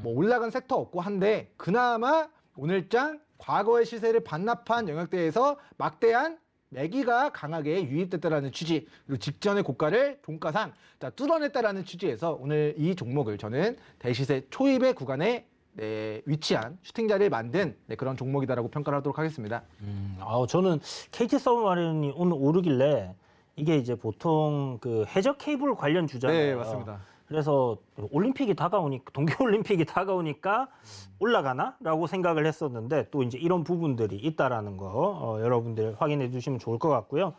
Speaker 3: 뭐 올라간 섹터 없고 한데 그나마 오늘장 과거의 시세를 반납한 영역대에서 막대한 매기가 강하게 유입됐다라는 취지 그리고 직전의 고가를 종가상 자, 뚫어냈다라는 취지에서 오늘 이 종목을 저는 대시세 초입의 구간에 위치한 슈팅 자리를 만든 그런 종목이다라고 평가를 하도록 하겠습니다.
Speaker 2: 저는 KT 서브마린이 오늘 오르길래 이게 이제 보통 그 해저 케이블 관련 주잖아요.
Speaker 3: 네, 맞습니다.
Speaker 2: 그래서 올림픽이 다가오니까 동계올림픽이 다가오니까 올라가나라고 생각을 했었는데 또 이제 이런 부분들이 있다라는 거 여러분들 확인해 주시면 좋을 것 같고요.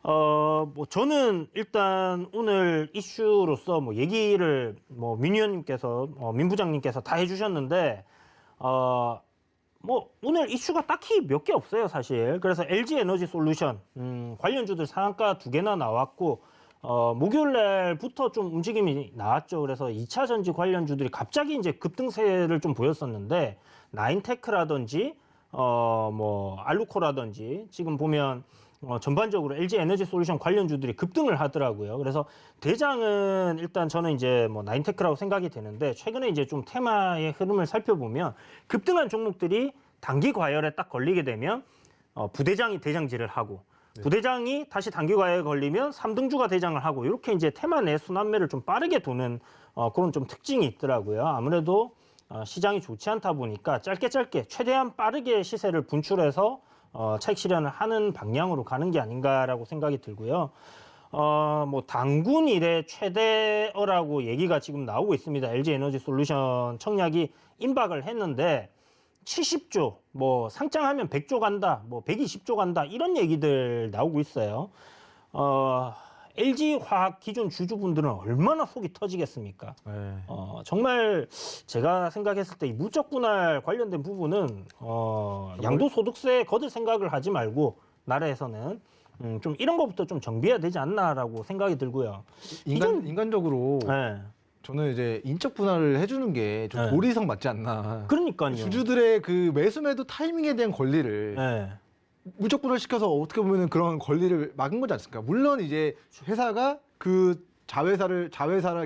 Speaker 2: 뭐 저는 일단 오늘 이슈로서 뭐 얘기를 뭐 민 의원님께서 민 부장님께서 다 해주셨는데 뭐 오늘 이슈가 딱히 몇 개 없어요 사실. 그래서 LG 에너지 솔루션 관련주들 상한가 2개나 나왔고. 목요일 날부터 좀 움직임이 나왔죠. 그래서 2차 전지 관련주들이 갑자기 이제 급등세를 좀 보였었는데, 나인테크라든지, 뭐, 알루코라든지, 지금 보면, 전반적으로 LG 에너지 솔루션 관련주들이 급등을 하더라고요. 그래서 대장은 일단 저는 이제 뭐 나인테크라고 생각이 되는데, 최근에 이제 좀 테마의 흐름을 살펴보면, 급등한 종목들이 단기 과열에 딱 걸리게 되면, 부대장이 대장질을 하고, 부대장이 다시 단기 과열에 걸리면 3등주가 대장을 하고 이렇게 이제 테마 내 순환매를 좀 빠르게 도는 그런 좀 특징이 있더라고요. 아무래도 시장이 좋지 않다 보니까 짧게 최대한 빠르게 시세를 분출해서 차익 실현을 하는 방향으로 가는 게 아닌가라고 생각이 들고요. 뭐 당군 이래 최대어라고 얘기가 지금 나오고 있습니다. LG 에너지 솔루션 청약이 임박을 했는데 70조, 뭐 상장하면 100조 간다, 뭐 120조 간다 이런 얘기들 나오고 있어요. LG 화학 기존 주주분들은 얼마나 속이 터지겠습니까?
Speaker 3: 네.
Speaker 2: 정말 제가 생각했을 때 이 물적 분할 관련된 부분은 양도소득세 거둘 생각을 하지 말고 나라에서는 좀 이런 것부터 좀 정비해야 되지 않나라고 생각이 들고요.
Speaker 3: 인간적으로
Speaker 2: 네.
Speaker 3: 저는 이제 인적 분할을 해주는 게 좀
Speaker 2: 네.
Speaker 3: 도리성 맞지 않나.
Speaker 2: 그러니까요.
Speaker 3: 주주들의 그 매수 타이밍에 대한 권리를
Speaker 2: 네.
Speaker 3: 물적 분할 시켜서 어떻게 보면 그런 권리를 막은 거지 않습니까? 물론 이제 회사가 그 자회사를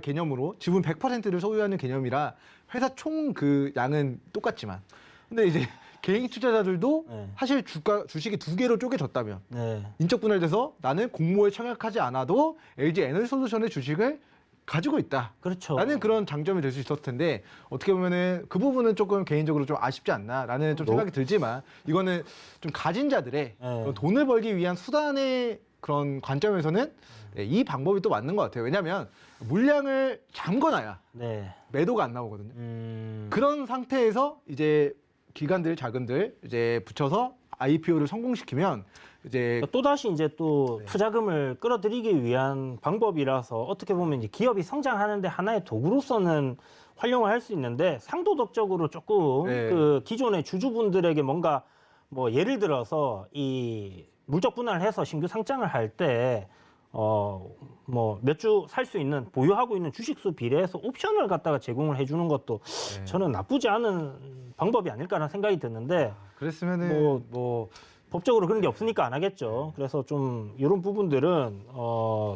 Speaker 3: 개념으로 지분 100%를 소유하는 개념이라 회사 총 그 양은 똑같지만, 근데 이제 개인 투자자들도
Speaker 2: 네.
Speaker 3: 사실 주식이 두 개로 쪼개졌다면
Speaker 2: 네.
Speaker 3: 인적 분할돼서 나는 공모에 청약하지 않아도 LG 에너지솔루션의 주식을 가지고 있다.
Speaker 2: 그렇죠.
Speaker 3: 라는 그런 장점이 될 수 있었을 텐데 어떻게 보면은 그 부분은 조금 개인적으로 좀 아쉽지 않나라는 좀 생각이 들지만 이거는 좀 가진 자들의
Speaker 2: 네.
Speaker 3: 돈을 벌기 위한 수단의 그런 관점에서는 이 방법이 또 맞는 것 같아요. 왜냐하면 물량을 잠궈놔야
Speaker 2: 네.
Speaker 3: 매도가 안 나오거든요. 그런 상태에서 이제 기관들, 자금들 이제 붙여서 IPO를 성공시키면 이제
Speaker 2: 또 다시 이제 또
Speaker 3: 네.
Speaker 2: 투자금을 끌어들이기 위한 방법이라서 어떻게 보면 이제 기업이 성장하는데 하나의 도구로서는 활용을 할 수 있는데 상도덕적으로 조금
Speaker 3: 네.
Speaker 2: 그 기존의 주주분들에게 뭔가 뭐 예를 들어서 이 물적 분할을 해서 신규 상장을 할 때 뭐 몇 주 살 수 있는 보유하고 있는 주식수 비례해서 옵션을 갖다가 제공을 해주는 것도
Speaker 3: 네.
Speaker 2: 저는 나쁘지 않은 방법이 아닐까라는 생각이 드는데
Speaker 3: 그랬으면은 뭐
Speaker 2: 법적으로 그런 게 없으니까 안 하겠죠. 그래서 좀 이런 부분들은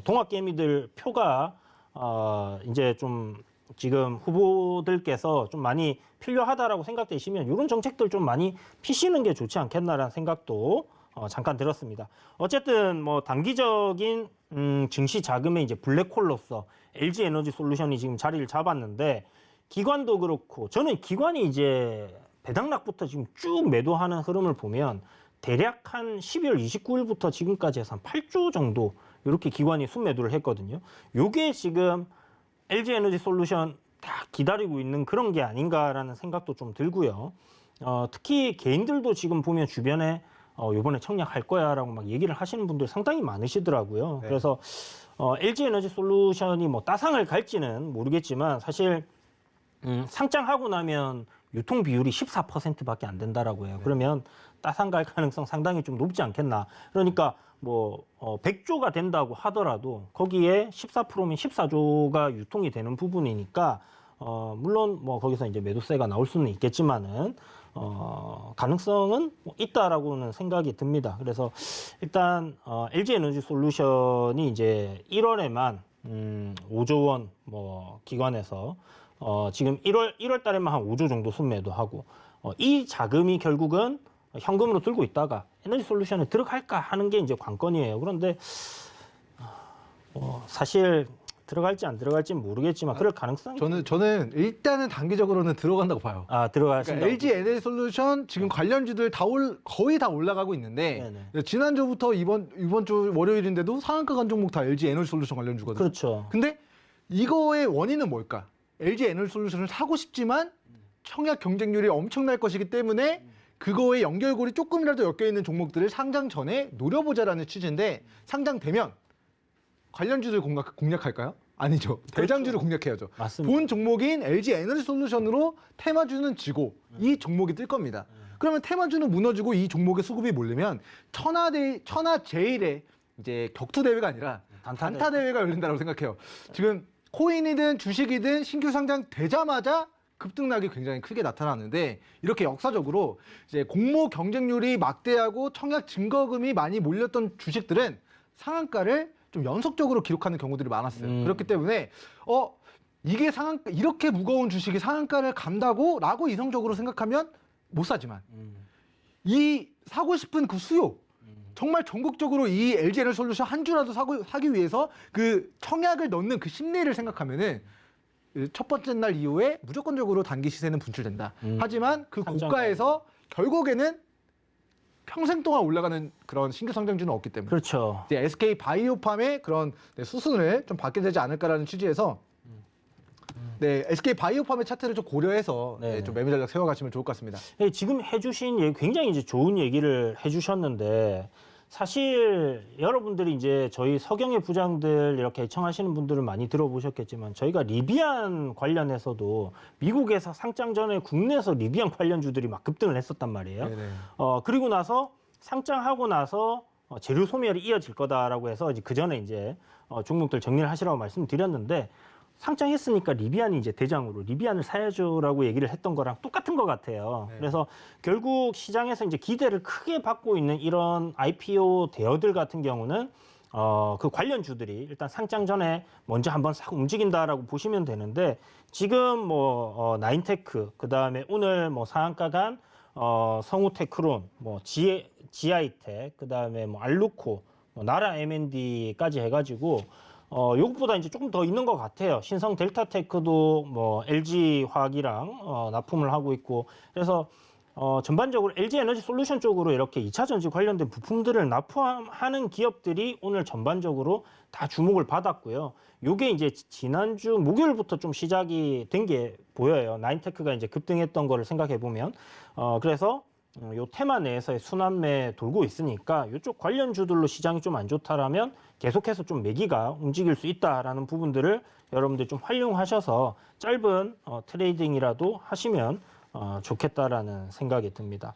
Speaker 2: 동학개미들 표가 이제 좀 지금 후보들께서 좀 많이 필요하다라고 생각되시면 이런 정책들 좀 많이 피시는 게 좋지 않겠나라는 생각도 잠깐 들었습니다. 어쨌든 뭐 단기적인 증시 자금의 이제 블랙홀로서 LG 에너지 솔루션이 지금 자리를 잡았는데 기관도 그렇고 저는 기관이 이제 배당락부터 지금 쭉 매도하는 흐름을 보면 대략 한 12월 29일부터 지금까지 해서 한 8조 정도 이렇게 기관이 순매도를 했거든요. 요게 지금 LG 에너지 솔루션 다 기다리고 있는 그런 게 아닌가라는 생각도 좀 들고요. 특히 개인들도 지금 보면 주변에 요번에 청약할 거야라고 막 얘기를 하시는 분들 상당히 많으시더라고요.
Speaker 3: 네.
Speaker 2: 그래서 LG 에너지 솔루션이 뭐 따상을 갈지는 모르겠지만 사실 상장하고 나면 유통 비율이 14%밖에 안 된다라고 해요. 그러면 따상 갈 가능성 상당히 좀 높지 않겠나. 그러니까 뭐 100조가 된다고 하더라도 거기에 14%면 14조가 유통이 되는 부분이니까 물론 뭐 거기서 이제 매도세가 나올 수는 있겠지만은 가능성은 있다라고는 생각이 듭니다. 그래서 일단 LG 에너지 솔루션이 이제 1월에만 5조 원 뭐 기관에서 지금 1월 달에만 한 5조 정도 순매도하고 이 자금이 결국은 현금으로 들고 있다가 에너지 솔루션에 들어갈까 하는 게 이제 관건이에요. 그런데 사실 들어갈지 안 들어갈지는 모르겠지만 그럴 가능성이
Speaker 3: 저는 일단은 단기적으로는 들어간다고 봐요.
Speaker 2: 들어가신다고.
Speaker 3: 그러니까 LG 에너지 솔루션 지금 관련주들 거의 다 올라가고 있는데
Speaker 2: 네네.
Speaker 3: 지난주부터 이번 주 월요일인데도 상한가 간 종목 다 LG 에너지 솔루션 관련주거든요.
Speaker 2: 그렇죠.
Speaker 3: 근데 이거의 원인은 뭘까? LG 에너지 솔루션을 사고 싶지만 청약 경쟁률이 엄청날 것이기 때문에 그거의 연결고리 조금이라도 엮여 있는 종목들을 상장 전에 노려보자라는 취지인데 상장되면 관련주들 공략할까요? 아니죠. 대장주를 공략해야죠.
Speaker 2: 맞습니다.
Speaker 3: 본 종목인 LG 에너지 솔루션으로 테마주는 지고 이 종목이 뜰 겁니다. 그러면 테마주는 무너지고 이 종목의 수급이 몰리면 천하제일의 이제 격투 대회가 아니라 단타 대회가 열린다고 생각해요. 지금 코인이든 주식이든 신규 상장 되자마자 급등락이 굉장히 크게 나타나는데 이렇게 역사적으로 이제 공모 경쟁률이 막대하고 청약 증거금이 많이 몰렸던 주식들은 상한가를 좀 연속적으로 기록하는 경우들이 많았어요. 그렇기 때문에 이게 이렇게 무거운 주식이 상한가를 간다고라고 이성적으로 생각하면 못 사지만 이 사고 싶은 그 수요 정말 전국적으로 이 LG 에너지 솔루션 한 주라도 사기 위해서 그 청약을 넣는 그 심리를 생각하면은 첫 번째 날 이후에 무조건적으로 단기 시세는 분출된다. 하지만 그 고가에서 결국에는 평생 동안 올라가는 그런 신규 상장주는 없기 때문에
Speaker 2: 그렇죠.
Speaker 3: 이제 SK 바이오팜의 그런 수순을 좀 받게 되지 않을까라는 취지에서 SK 바이오팜의 차트를 좀 고려해서 좀 매매 전략 세워가시면 좋을 것 같습니다.
Speaker 2: 지금 해주신 얘기 굉장히 이제 좋은 얘기를 해주셨는데 사실 여러분들이 이제 저희 서경의 부장들 이렇게 애청하시는 분들은 많이 들어보셨겠지만 저희가 리비안 관련해서도 미국에서 상장 전에 국내에서 리비안 관련주들이 막 급등을 했었단 말이에요.
Speaker 3: 네네.
Speaker 2: 그리고 나서 상장하고 나서 재료 소멸이 이어질 거다라고 해서 그 전에 이제 종목들 정리를 하시라고 말씀드렸는데 상장했으니까 리비안이 이제 대장으로 리비안을 사야죠라고 얘기를 했던 거랑 똑같은 것 같아요.
Speaker 3: 네.
Speaker 2: 그래서 결국 시장에서 이제 기대를 크게 받고 있는 이런 IPO 대여들 같은 경우는 그 관련주들이 일단 상장 전에 먼저 한번 싹 움직인다라고 보시면 되는데 지금 뭐 나인테크 그다음에 오늘 뭐 상한가 간 성우테크론 뭐 지아이텍 그다음에 뭐 알루코 뭐 나라 M&D까지 해가지고 요것보다 이제 조금 더 있는 것 같아요. 신성 델타테크도 뭐 LG 화학이랑 납품을 하고 있고 그래서 전반적으로 LG 에너지 솔루션 쪽으로 이렇게 2차 전지 관련된 부품들을 납품하는 기업들이 오늘 전반적으로 다 주목을 받았고요. 요게 이제 지난주 목요일부터 좀 시작이 된 게 보여요. 나인테크가 이제 급등했던 거를 생각해 보면 그래서 요 테마 내에서의 순환매 돌고 있으니까 이쪽 관련주들로 시장이 좀 안 좋다라면 계속해서 좀 매기가 움직일 수 있다라는 부분들을 여러분들 좀 활용하셔서 짧은 트레이딩이라도 하시면 좋겠다라는 생각이 듭니다.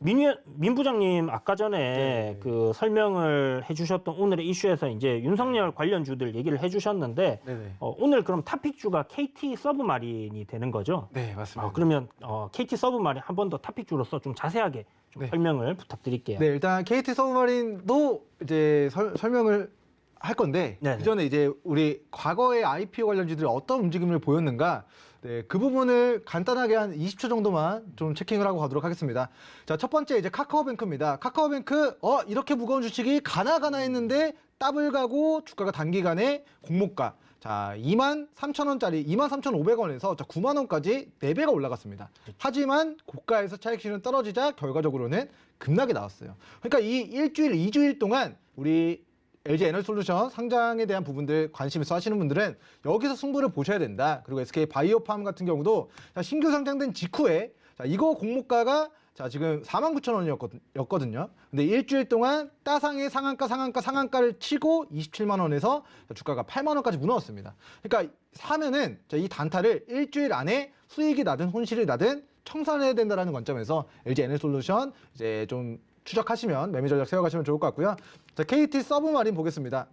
Speaker 2: 민 부장님 아까 전에
Speaker 3: 네.
Speaker 2: 그 설명을 해주셨던 오늘의 이슈에서 이제 윤석열 관련주들 얘기를 해주셨는데
Speaker 3: 네네.
Speaker 2: 오늘 그럼 탑픽주가 KT 서브마린이 되는 거죠?
Speaker 3: 네, 맞습니다.
Speaker 2: 그러면 KT 서브마린 한 번 더 탑픽주로서 좀 자세하게 좀
Speaker 3: 네.
Speaker 2: 설명을 부탁드릴게요.
Speaker 3: 네, 일단 KT 서브마린도 이제 설명을 할 건데
Speaker 2: 네네.
Speaker 3: 그 전에 이제 우리 과거의 IPO 관련주들이 어떤 움직임을 보였는가 네, 그 부분을 간단하게 한 20초 정도만 좀 체킹을 하고 가도록 하겠습니다. 자, 첫 번째 이제 카카오뱅크입니다. 카카오뱅크 이렇게 무거운 주식이 가나 했는데 더블 가고 주가가 단기간에 공모가 자 23,000원짜리 23,500원에서 9만원까지 4배가 올라갔습니다. 하지만 고가에서 차익실은 떨어지자 결과적으로는 급락이 나왔어요. 그러니까 이 일주일, 2주일 동안 우리 LG 에너지솔루션 상장에 대한 부분들 관심 있어 하시는 분들은 여기서 승부를 보셔야 된다. 그리고 SK 바이오팜 같은 경우도 신규 상장된 직후에 이거 공모가가 지금 49,000원이었거든요. 근데 일주일 동안 따상의 상한가를 치고 27만 원에서 주가가 8만 원까지 무너졌습니다. 그러니까 사면은 이 단타를 일주일 안에 수익이 나든 손실이 나든 청산해야 된다라는 관점에서 LG 에너지솔루션 이제 좀 추적하시면 매매 전략 세워가시면 좋을 것 같고요. 자, KT 서브마린 보겠습니다.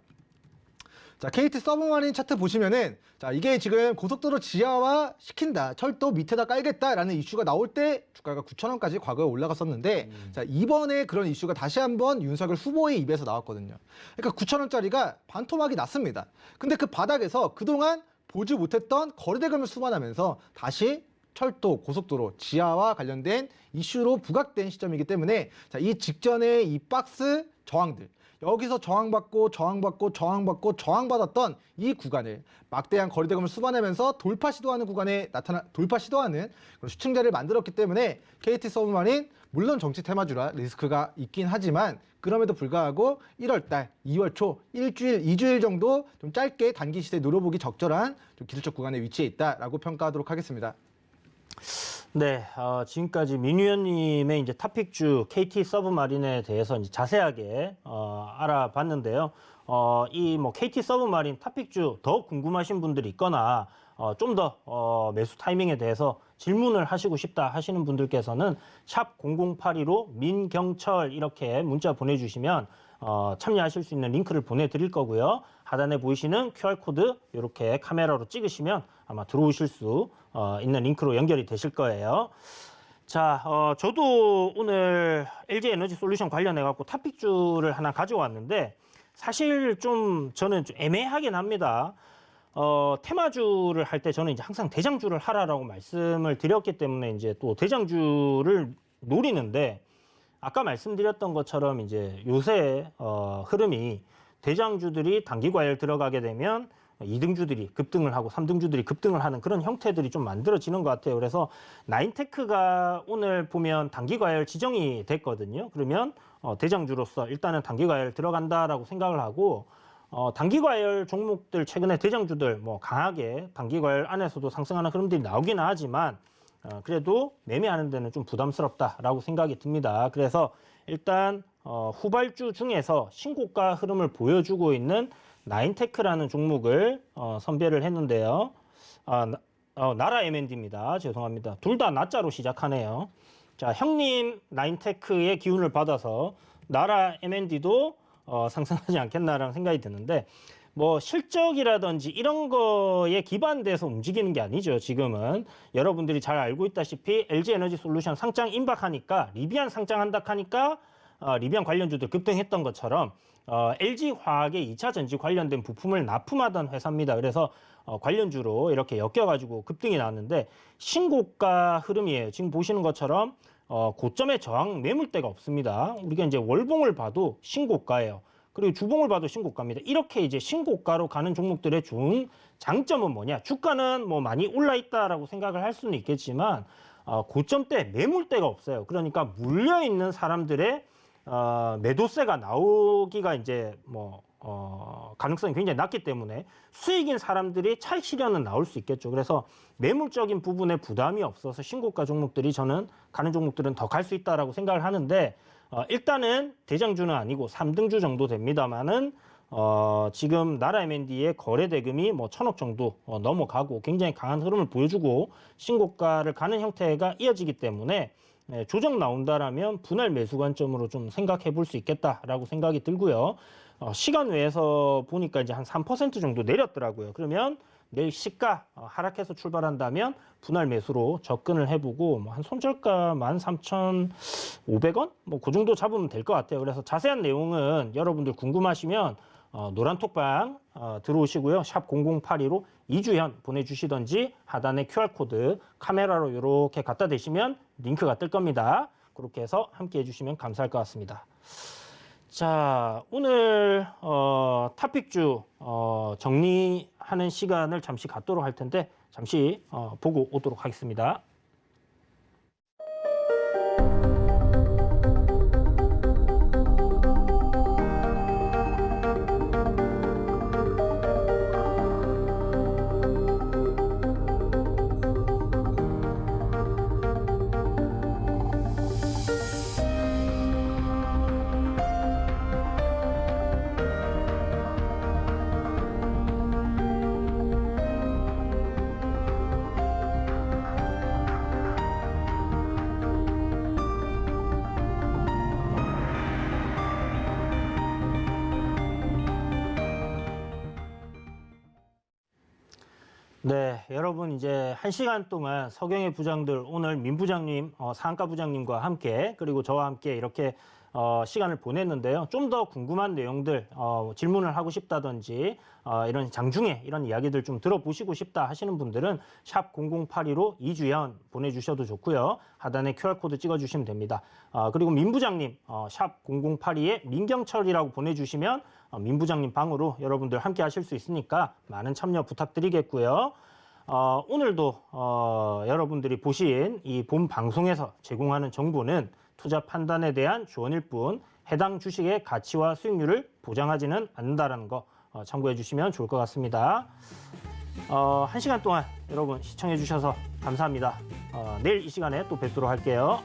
Speaker 3: 자, KT 서브마린 차트 보시면은 이게 지금 고속도로 지하화 시킨다, 철도 밑에다 깔겠다라는 이슈가 나올 때 주가가 9,000원까지 과거에 올라갔었는데 자, 이번에 그런 이슈가 다시 한번 윤석열 후보의 입에서 나왔거든요. 그러니까 9,000원짜리가 반토막이 났습니다. 근데 그 바닥에서 그동안 보지 못했던 거래대금을 수반하면서 다시 철도, 고속도로, 지하와 관련된 이슈로 부각된 시점이기 때문에 이 직전에 이 박스 저항들 여기서 저항받았던 이 구간을 막대한 거래대금을 수반하면서 돌파 시도하는 그런 수층자를 만들었기 때문에 KT 서브마린 물론 정치 테마주라 리스크가 있긴 하지만 그럼에도 불구하고 1월달, 2월 초 일주일, 2주일 정도 좀 짧게 단기 시세 노려보기 적절한 좀 기술적 구간에 위치해 있다라고 평가하도록 하겠습니다.
Speaker 2: 네, 지금까지 민 의원님의 이제 탑픽주 KT 서브마린에 대해서 이제 자세하게 알아봤는데요. 이 뭐 KT 서브마린 탑픽주 더 궁금하신 분들이 있거나 좀 더 매수 타이밍에 대해서 질문을 하시고 싶다 하시는 분들께서는 샵 0082로 민경철 이렇게 문자 보내주시면 참여하실 수 있는 링크를 보내드릴 거고요. 하단에 보이시는 QR코드 이렇게 카메라로 찍으시면 아마 들어오실 수 있는 링크로 연결이 되실 거예요. 자, 저도 오늘 LG 에너지 솔루션 관련해갖고 탑픽주를 하나 가져왔는데 사실 좀 저는 좀 애매하긴 합니다. 테마주를 할 때 저는 이제 항상 대장주를 하라라고 말씀을 드렸기 때문에 이제 또 대장주를 노리는데 아까 말씀드렸던 것처럼 이제 요새 흐름이 대장주들이 단기 과열 들어가게 되면 2등주들이 급등을 하고 3등주들이 급등을 하는 그런 형태들이 좀 만들어지는 것 같아요. 그래서 나인테크가 오늘 보면 단기 과열 지정이 됐거든요. 그러면 대장주로서 일단은 단기 과열 들어간다라고 생각을 하고 단기 과열 종목들 최근에 대장주들 뭐 강하게 단기 과열 안에서도 상승하는 흐름들이 나오기는 하지만 그래도 매매하는 데는 좀 부담스럽다라고 생각이 듭니다. 그래서 일단 후발주 중에서 신고가 흐름을 보여주고 있는 나인테크라는 종목을 선별을 했는데요. 나라 M&D입니다. 죄송합니다. 둘 다 나자로 시작하네요. 자, 형님 나인테크의 기운을 받아서 나라 M&D도 상승하지 않겠나라는 생각이 드는데 뭐 실적이라든지 이런 거에 기반돼서 움직이는 게 아니죠. 지금은 여러분들이 잘 알고 있다시피 LG에너지솔루션 상장 임박하니까 리비안 상장한다 하니까 리비안 관련주들 급등했던 것처럼 LG화학의 2차 전지 관련된 부품을 납품하던 회사입니다. 그래서 관련주로 이렇게 엮여가지고 급등이 나왔는데 신고가 흐름이에요. 지금 보시는 것처럼 고점의 저항 매물대가 없습니다. 우리가 이제 월봉을 봐도 신고가예요. 그리고 주봉을 봐도 신고가입니다. 이렇게 이제 신고가로 가는 종목들의 중 장점은 뭐냐? 주가는 뭐 많이 올라 있다라고 생각을 할 수는 있겠지만 고점대 매물대가 없어요. 그러니까 물려 있는 사람들의 매도세가 나오기가 이제 뭐 가능성이 굉장히 낮기 때문에 수익인 사람들이 차익 실현은 나올 수 있겠죠. 그래서 매물적인 부분에 부담이 없어서 신고가 종목들이 저는 가는 종목들은 더 갈 수 있다라고 생각을 하는데 일단은 대장주는 아니고 3등주 정도 됩니다만은 지금 나라 M&D의 거래 대금이 뭐 1,000억 정도 넘어가고 굉장히 강한 흐름을 보여주고 신고가를 가는 형태가 이어지기 때문에 조정 나온다라면 분할 매수 관점으로 좀 생각해 볼 수 있겠다라고 생각이 들고요. 시간 외에서 보니까 이제 한 3% 정도 내렸더라고요. 그러면 내일 시가 하락해서 출발한다면 분할 매수로 접근을 해보고 뭐 한 손절가 13,500원? 뭐 그 정도 잡으면 될 것 같아요. 그래서 자세한 내용은 여러분들 궁금하시면 노란톡방 들어오시고요. 샵 0082로 이주현 보내주시던지 하단에 QR코드 카메라로 이렇게 갖다 대시면 링크가 뜰 겁니다. 그렇게 해서 함께 해주시면 감사할 것 같습니다. 자, 오늘 탑픽주 정리하는 시간을 잠시 갖도록 할 텐데 잠시 보고 오도록 하겠습니다. 네, 여러분 이제 1시간 동안 서경의 부장들 오늘 민 부장님, 상가 부장님과 함께 그리고 저와 함께 이렇게 시간을 보냈는데요. 좀 더 궁금한 내용들, 질문을 하고 싶다든지 이런 장중에 이런 이야기들 좀 들어보시고 싶다 하시는 분들은 샵 0082로 이주연 보내주셔도 좋고요. 하단에 QR코드 찍어주시면 됩니다. 그리고 민 부장님, 샵 0082에 민경철이라고 보내주시면 민 부장님 방으로 여러분들 함께 하실 수 있으니까 많은 참여 부탁드리겠고요. 오늘도 여러분들이 보신 이 본 방송에서 제공하는 정보는 투자 판단에 대한 조언일 뿐 해당 주식의 가치와 수익률을 보장하지는 않는다는 거 참고해 주시면 좋을 것 같습니다. 1시간 동안 여러분 시청해 주셔서 감사합니다. 내일 이 시간에 또 뵙도록 할게요.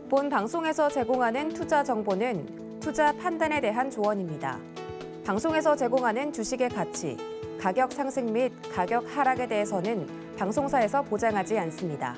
Speaker 1: 본 방송에서 제공하는 투자 정보는 투자 판단에 대한 조언입니다. 방송에서 제공하는 주식의 가치, 가격 상승 및 가격 하락에 대해서는 방송사에서 보장하지 않습니다.